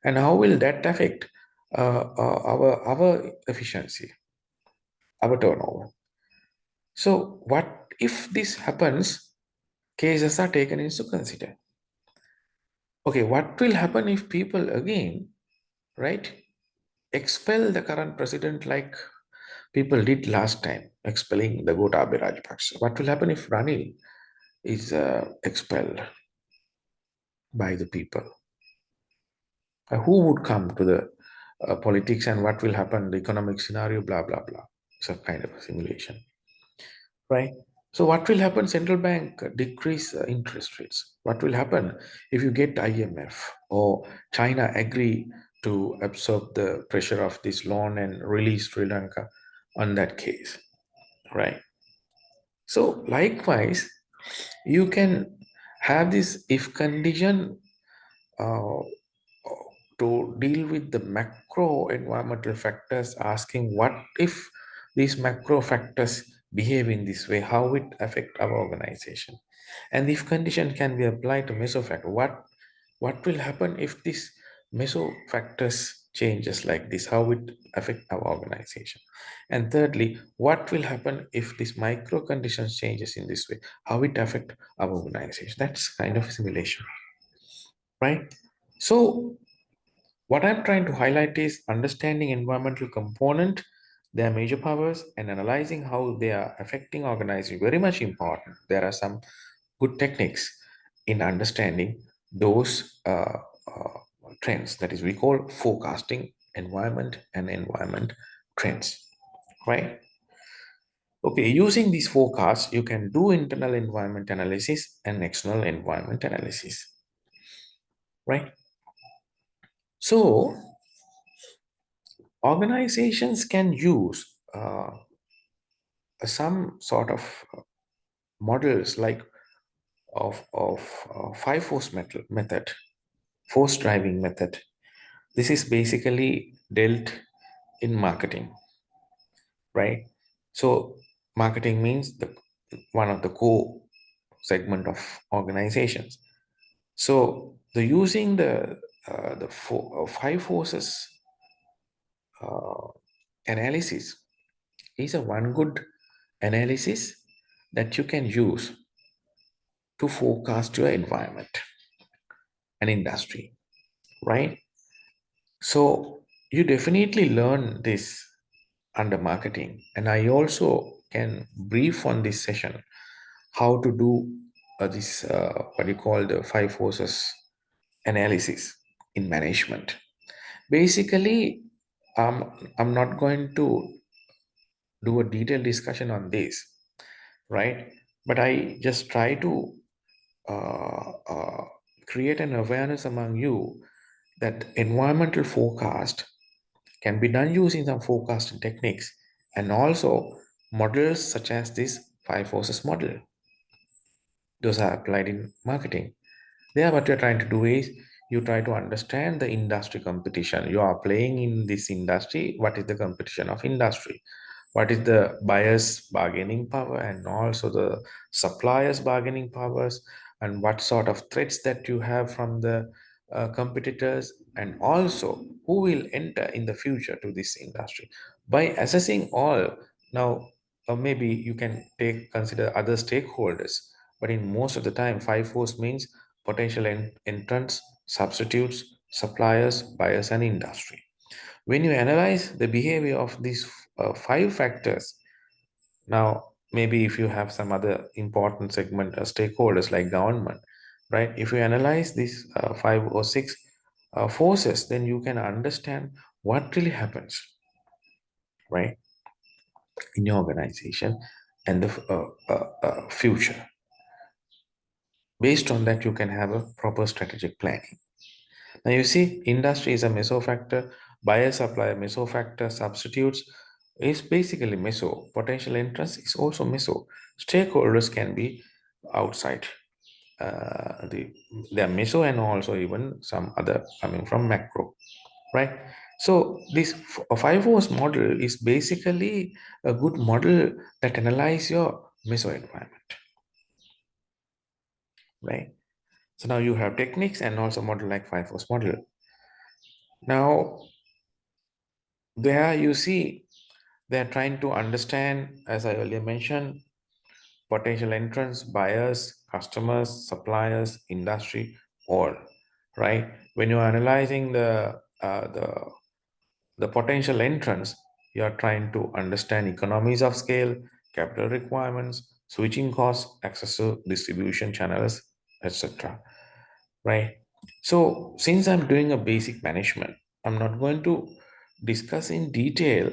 and how will that affect our efficiency, our turnover? So what if this happens? Cases are taken into consider. Okay, what will happen if people again, right, expel the current president like people did last time, expelling the Gotabaya Rajapaksa? What will happen if Ranil is expelled by the people? Who would come to the politics, and what will happen, the economic scenario, blah, blah, blah. It's a kind of a simulation, right? So what will happen? Central bank decrease interest rates. What will happen if you get IMF or China agree to absorb the pressure of this loan and release Sri Lanka on that case, right? So likewise, you can have this if condition uh, to deal with the macro environmental factors, asking what if these macro factors behave in this way, how it affect our organization. And if condition can be applied to meso factor, what will happen if this meso factors changes like this, how it affect our organization. And thirdly, what will happen if this micro conditions changes in this way, how it affect our organization. That's kind of simulation, right? So what I'm trying to highlight is understanding environmental component, their major powers, and analyzing how they are affecting organizing. Very much important. There are some good techniques in understanding those trends. That is, we call forecasting environment and environment trends, right? Okay, using these forecasts, you can do internal environment analysis and external environment analysis, right? So organizations can use some sort of models like of five force method, force driving method. This is basically dealt in marketing, right? So marketing means the one of the core segment of organizations. So the using the five forces uh, analysis is a one good analysis that you can use to forecast your environment and industry, right? So you definitely learn this under marketing. And I also can brief on this session how to do this, what you call the five forces analysis in management. Basically, I'm not going to do a detailed discussion on this, right? But I just try to create an awareness among you that environmental forecast can be done using some forecasting techniques and also models such as this five forces model. Those are applied in marketing. There, what you're trying to do is you try to understand the industry competition. You are playing in this industry. What is the competition of industry? What is the buyer's bargaining power and also the supplier's bargaining powers, and what sort of threats that you have from the competitors, and also who will enter in the future to this industry. By assessing all, now maybe you can take consider other stakeholders, but in most of the time, five force means potential entrants, substitutes, suppliers, buyers, and industry. When you analyze the behavior of these five factors, now maybe if you have some other important segment stakeholders like government, right? If you analyze these five or six forces, then you can understand what really happens, right, in your organization and the future. Based on that, you can have a proper strategic planning. Now you see, industry is a meso factor, buyer supplier meso factor, substitutes is basically meso, potential entrance is also meso. Stakeholders can be outside. The they are meso and also even some other coming from macro, right? So this five force model is basically a good model that analyze your meso environment, right? So now you have techniques and also model like five force model. Now there you see they're trying to understand, as I earlier mentioned, potential entrants, buyers, customers, suppliers, industry, all, right? When you're analyzing the potential entrants, you are trying to understand economies of scale, capital requirements, switching costs, access to distribution channels, etc. Right? So, since I'm doing a basic management, I'm not going to discuss in detail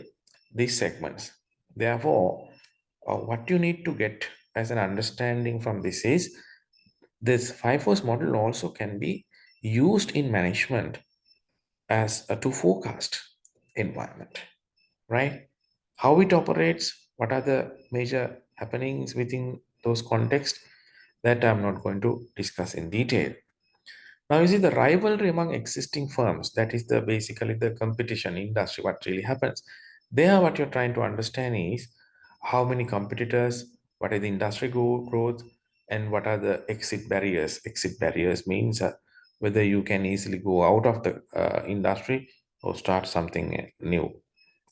these segments. Therefore, what you need to get as an understanding from this is this five force model also can be used in management as a to forecast environment, right? How it operates, what are the major happenings within those contexts, that I'm not going to discuss in detail. Now you see the rivalry among existing firms, that is the basically the competition industry, what really happens. There what you're trying to understand is how many competitors, what is the industry growth, and what are the exit barriers. Exit barriers means whether you can easily go out of the industry or start something new,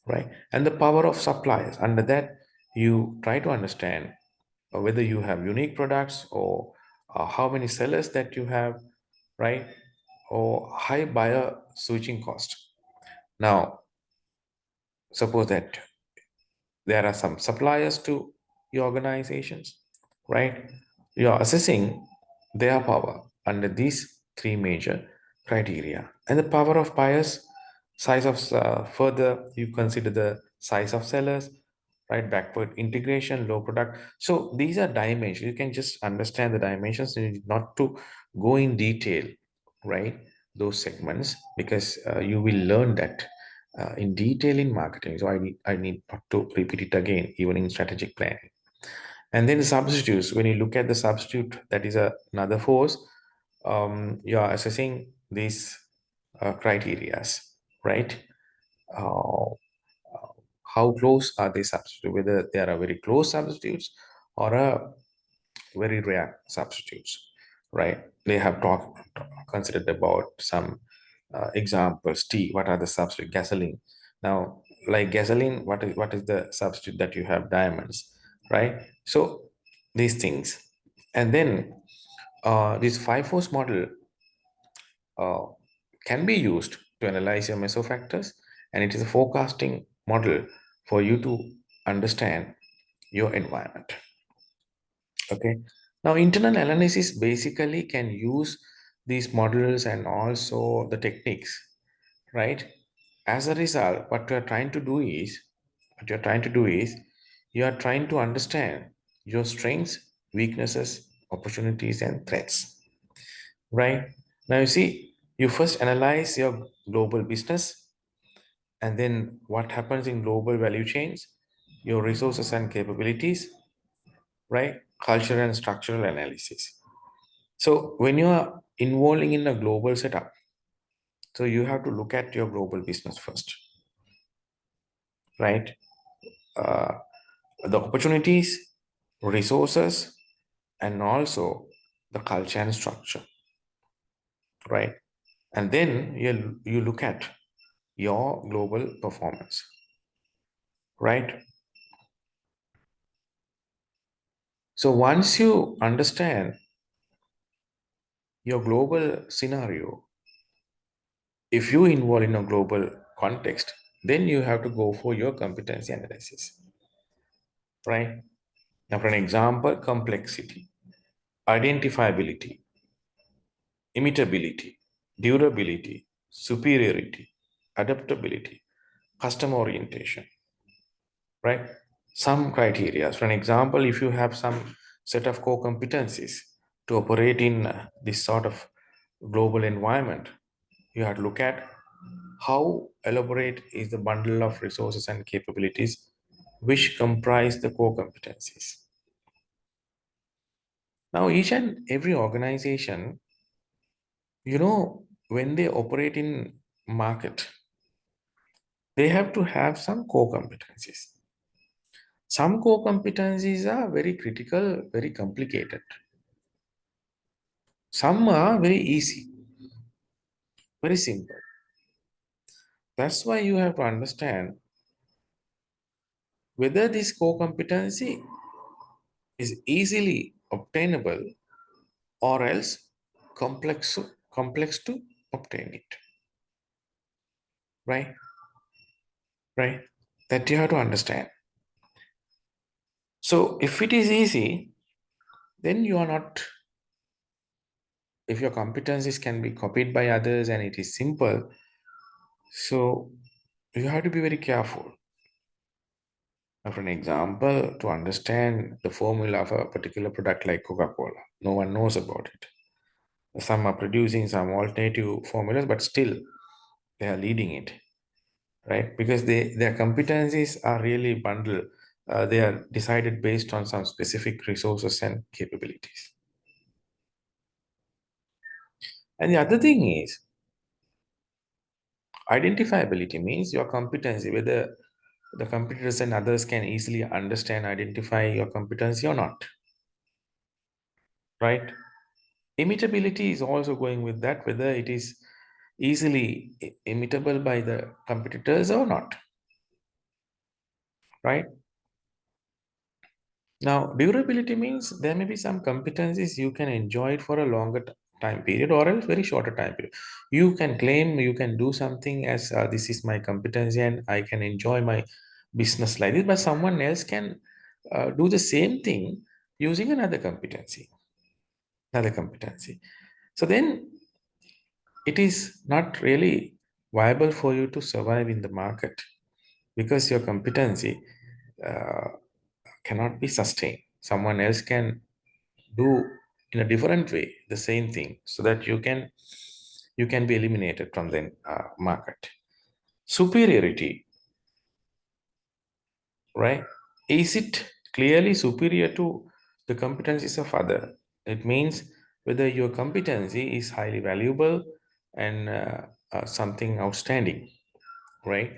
right? And the power of suppliers. Under that, you try to understand whether you have unique products or how many sellers that you have, right? Or high buyer switching cost. Now, suppose that there are some suppliers to your organizations, right? You are assessing their power under these three major criteria. And the power of buyers, size of further, you consider the size of sellers, right? Backward integration, low product. So these are dimensions. You can just understand the dimensions. You need not to go in detail, right? Those segments because you will learn that in detail in marketing. So I need not to repeat it again, even in strategic planning. And then the substitutes. When you look at the substitute, that is another force. You are assessing these criterias, right? Uh, how close are they substitutes? Whether they are a very close substitutes or a very rare substitutes, right? They have considered about some examples. Tea, what are the substitute? Gasoline. Now, like gasoline, what is the substitute that you have? Diamonds, right? So these things, and then this five force model uh, can be used to analyze your meso factors, and it is a forecasting model for you to understand your environment. Okay. Now, internal analysis basically can use these models and also the techniques, right? As a result, what you're trying to do is you are trying to understand your strengths, weaknesses, opportunities, and threats, right? Now, you see, you first analyze your global business and then what happens in global value chains, your resources and capabilities, right? Cultural and structural analysis. So when you are involving in a global setup, so you have to look at your global business first, right? Uh, the opportunities, resources, and also the culture and structure, right? And then you look at your global performance, right? So once you understand your global scenario, If you involve in a global context, then you have to go for your competency analysis, right? Now, for an example, complexity, identifiability, imitability, durability, superiority, adaptability, customer orientation, right? Some criteria. For an example, if you have some set of core competencies to operate in this sort of global environment, you have to look at how elaborate is the bundle of resources and capabilities which comprise the core competencies. Now, each and every organization, when they operate in market, they have to have some core competencies. Some core competencies are very critical, very complicated. Some are very easy, very simple. That's why you have to understand whether this core competency is easily obtainable or else complex complex to obtain it. Right? Right? That you have to understand. So if it is easy, then you are not, if your competencies can be copied by others and it is simple, so you have to be very careful. Now, for an example, to understand the formula of a particular product like Coca-Cola, no one knows about it. Some are producing some alternative formulas, but still they are leading it, right? Because their competencies are really bundled. They are decided based on some specific resources and capabilities. And the other thing is identifiability means your competency, whether the competitors and others can easily understand, identify your competency or not, right? Imitability is also going with that, whether it is easily imitable by the competitors or not, right? Now, durability means there may be some competencies you can enjoy it for a longer time period or else very shorter time period. You can claim you can do something as this is my competency and I can enjoy my business like this, but someone else can do the same thing using another competency, another competency. So then it is not really viable for you to survive in the market because your competency uh, cannot be sustained. Someone else can do in a different way the same thing so that you can be eliminated from the market. Superiority, right? Is it clearly superior to the competencies of other? It means whether your competency is highly valuable and something outstanding, right,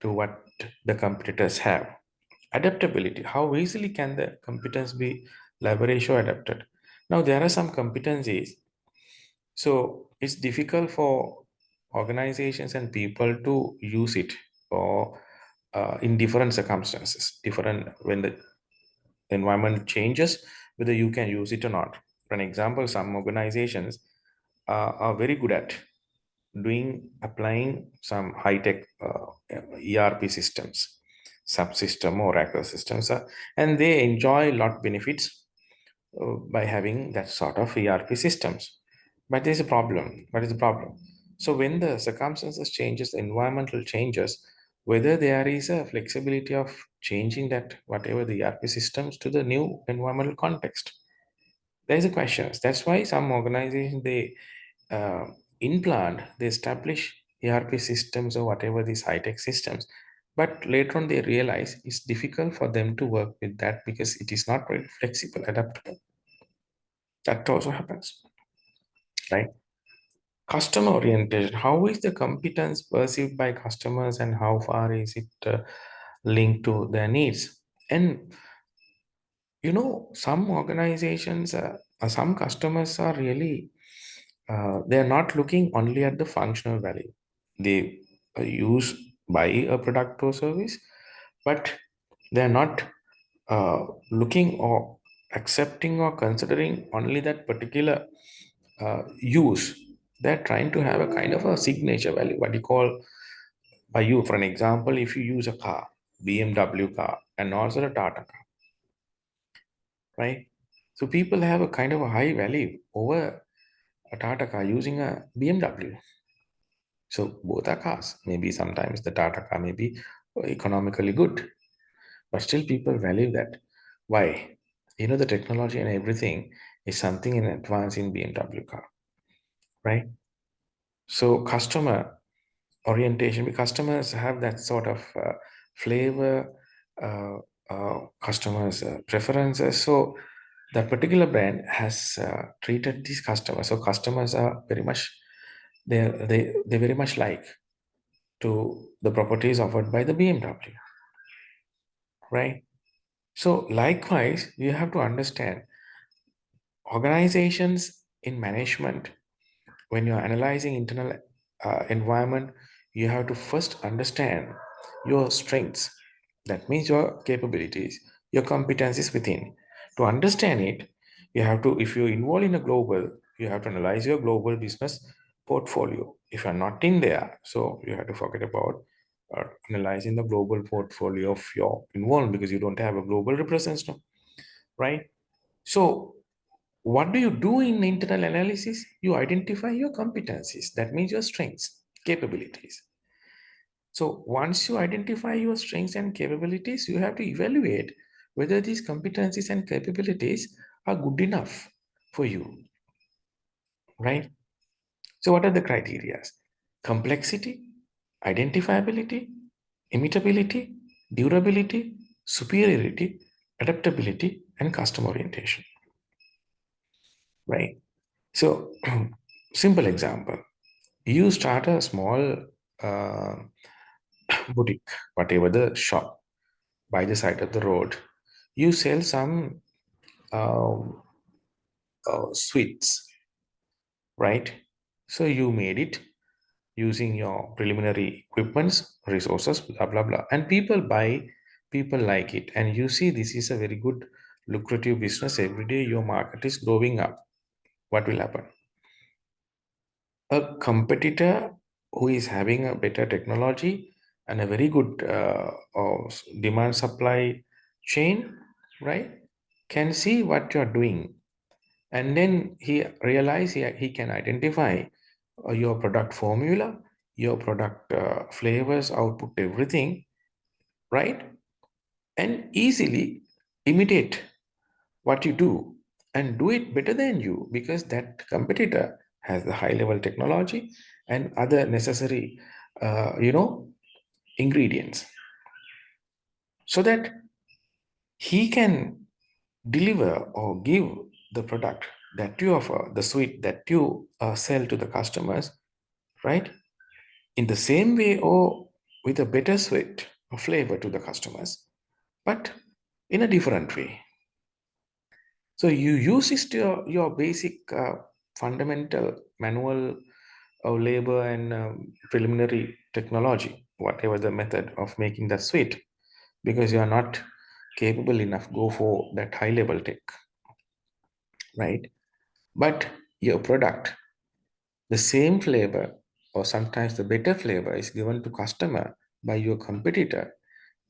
to what the competitors have. Adaptability, how easily can the competence be leveraged or adapted? Now there are some competencies, so it's difficult for organizations and people to use it or in different circumstances, different when the environment changes, whether you can use it or not. For an example, some organizations are very good at doing applying some high-tech ERP systems, subsystem or Oracle systems, and they enjoy a lot benefits by having that sort of ERP systems. But there's a problem. What is the problem? So when the circumstances changes, the environmental changes, whether there is a flexibility of changing that whatever the ERP systems to the new environmental context, there is a question. That's why some organizations they uh, implant, they establish ERP systems or whatever these high tech systems. But later on, they realize it's difficult for them to work with that because it is not very flexible, adaptable. That also happens, right? Customer orientation. How is the competence perceived by customers and how far is it linked to their needs? And some organizations, some customers are really, they're not looking only at the functional value. They use, buy a product or service, but they're not looking or accepting or considering only that particular use. They're trying to have a kind of a signature value, what you call by you. For an example, if you use a car, BMW car, and also a Tata car, right? So people have a kind of a high value over a Tata car using a BMW. So both are cars. Maybe sometimes the Tata car may be economically good, but still people value that. Why? The technology and everything is something in advance in BMW car, right? So customer orientation, customers have that sort of flavor, uh, customers preferences. So that particular brand has treated these customers. So customers are very much they very much like to the properties offered by the BMW, right? So likewise, you have to understand organizations in management. When you're analyzing internal environment, you have to first understand your strengths. That means your capabilities, your competencies within. To understand it, you have to, if you're involved in a global, you have to analyze your global business portfolio. If you're not in there, so you have to forget about analyzing the global portfolio of your involvement, because you don't have a global representative, right? So what do you do in internal analysis? You identify your competencies. That means your strengths, capabilities. So once you identify your strengths and capabilities, you have to evaluate whether these competencies and capabilities are good enough for you, right? So what are the criteria? Complexity, identifiability, imitability, durability, superiority, adaptability, and customer orientation, right? So, simple example, you start a small uh, boutique, whatever the shop by the side of the road. You sell some um, sweets, right? So you made it using your preliminary equipments, resources, blah blah blah, and people buy, people like it, and you see this is a very good, lucrative business. Every day your market is growing up. What will happen? A competitor who is having a better technology and a very good demand supply chain, right, can see what you're doing, and then he realize he can identify your product formula, your product flavors, output, everything, right, and easily imitate what you do and do it better than you, because that competitor has the high level technology and other necessary ingredients, so that he can deliver or give the product that you offer, the sweet that you sell to the customers, right, in the same way or with a better sweet or flavor to the customers, but in a different way. So you use your basic fundamental manual labor and preliminary technology, whatever the method of making that sweet, because you are not capable enough go for that high level tech, right? But your product, the same flavor or sometimes the better flavor is given to customer by your competitor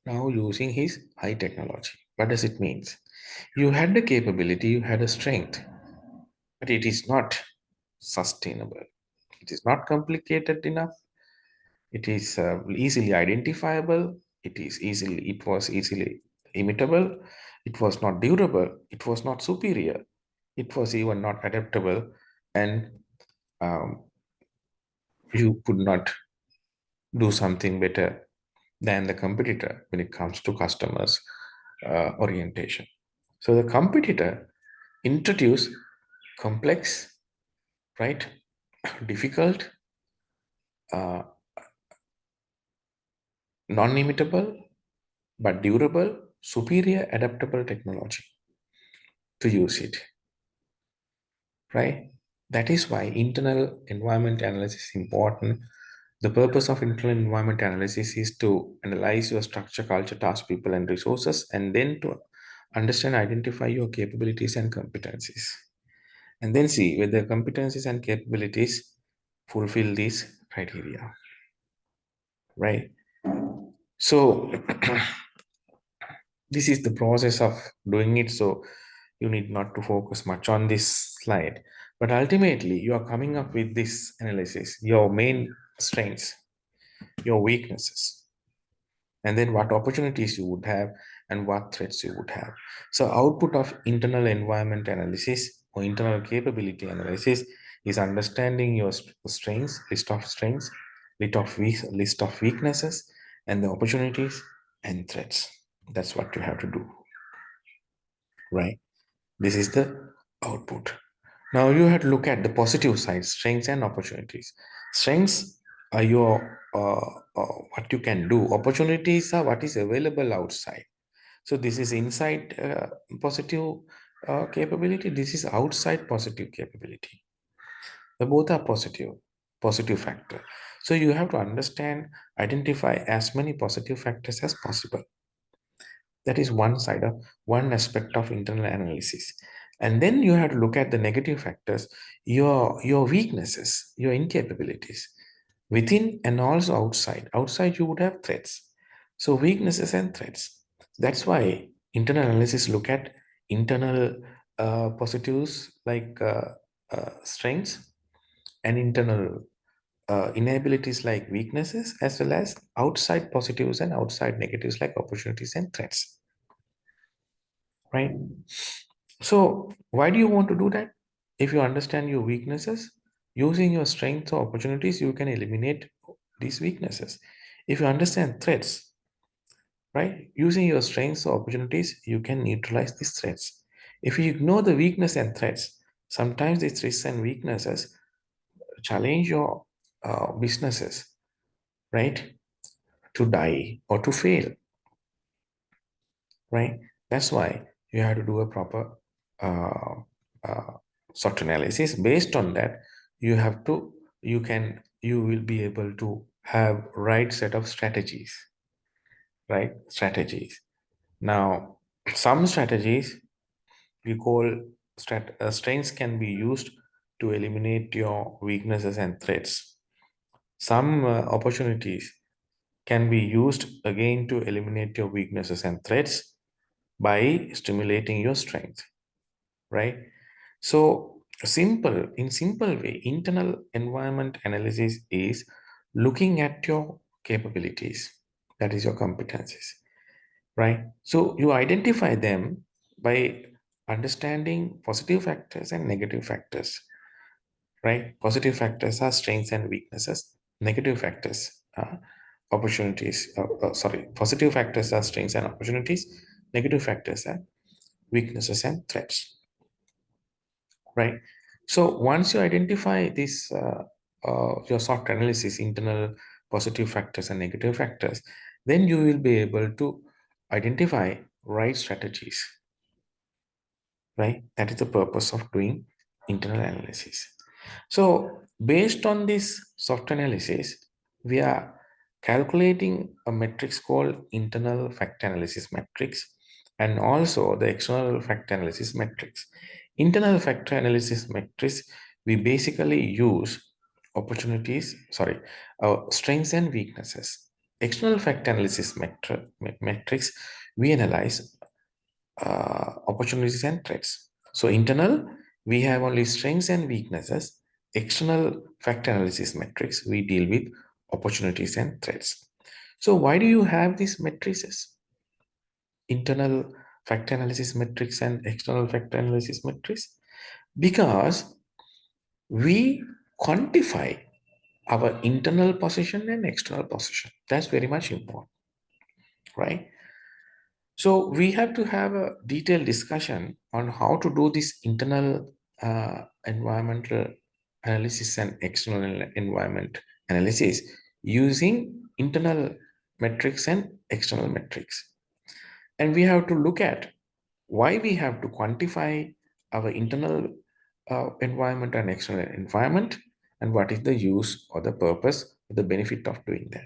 now using his high technology. What does it mean? You had the capability, you had a strength, but it is not sustainable. It is not complicated enough. It is easily identifiable. It was easily imitable. It was not durable. It was not superior. It was even not adaptable, and um, you could not do something better than the competitor when it comes to customers orientation. So the competitor introduce complex, right, difficult, uh, non-imitable but durable, superior, adaptable technology to use it, right? That is why internal environment analysis is important. The purpose of internal environment analysis is to analyze your structure, culture, task, people, and resources, and then to understand, identify your capabilities and competencies. And then see whether competencies and capabilities fulfill these criteria, right? So this is the process of doing it. So you need not to focus much on this slide, but ultimately you are coming up with this analysis, your main strengths, your weaknesses, and then what opportunities you would have and what threats you would have. So output of internal environment analysis or internal capability analysis is understanding your strengths, list of weaknesses, and the opportunities and threats. That's what you have to do, right? This is the output. Now you have to look at the positive side, strengths and opportunities. Strengths are your what you can do. Opportunities are what is available outside. So this is inside positive capability. This is outside positive capability. The both are positive factor. So you have to understand, identify as many positive factors as possible. That is one side of one aspect of internal analysis. And then you have to look at the negative factors, your weaknesses, your incapabilities within and also outside. Outside you would have threats. So weaknesses and threats. That's why internal analysis look at internal positives like strengths, and internal inabilities like weaknesses, as well as outside positives and outside negatives like opportunities and threats, right? So why do you want to do that? If you understand your weaknesses, using your strengths or opportunities, you can eliminate these weaknesses. If you understand threats, right, using your strengths or opportunities, you can neutralize these threats. If you ignore the weakness and threats, sometimes these risks and weaknesses challenge your businesses, right, to die or to fail, right? That's why you have to do a proper uh, uh, SWOT analysis. Based on that, you will be able to have right set of strategies, right? Strategies. Now, some strategies we call strengths can be used to eliminate your weaknesses and threats. Some opportunities can be used again to eliminate your weaknesses and threats by stimulating your strength, right? So in simple way, internal environment analysis is looking at your capabilities, that is your competencies, right? So you identify them by understanding positive factors and negative factors, right? Positive factors are strengths and weaknesses. Negative factors are positive factors are strengths and opportunities. Negative factors are weaknesses and threats, right? So once you identify this, your SWOT analysis, internal positive factors and negative factors, then you will be able to identify right strategies, right? That is the purpose of doing internal analysis. So based on this SWOT analysis, we are calculating a matrix called internal fact analysis matrix and also the external fact analysis matrix. Internal factor analysis matrix, we basically use strengths and weaknesses. External fact analysis matrix, we analyze opportunities and threats. So internal, we have only strengths and weaknesses. External fact analysis matrix, we deal with opportunities and threats. So why do you have these matrices? Internal fact analysis matrix and external fact analysis matrix? Because we quantify our internal position and external position. That's very much important, right? So we have to have a detailed discussion on how to do this internal environmental analysis and external environment analysis using internal metrics and external metrics. And we have to look at why we have to quantify our internal environment and external environment, and what is the use or the purpose or the benefit of doing that.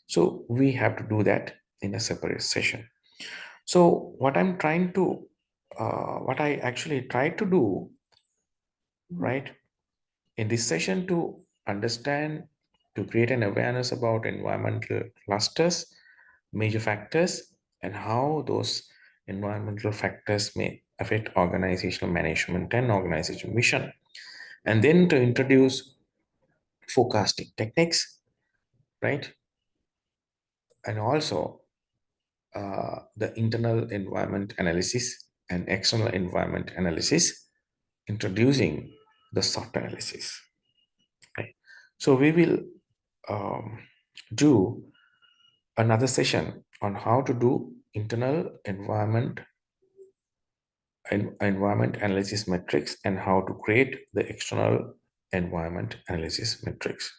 So we have to do that in a separate session. So what I actually tried to do, right, in this session to understand, to create an awareness about environmental clusters, major factors, and how those environmental factors may affect organizational management and organization mission. And then to introduce forecasting techniques, right? And also the internal environment analysis and external environment analysis, introducing the SWOT analysis. Right? So we will um, do another session on how to do internal environment analysis metrics and how to create the external environment analysis metrics.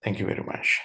Thank you very much.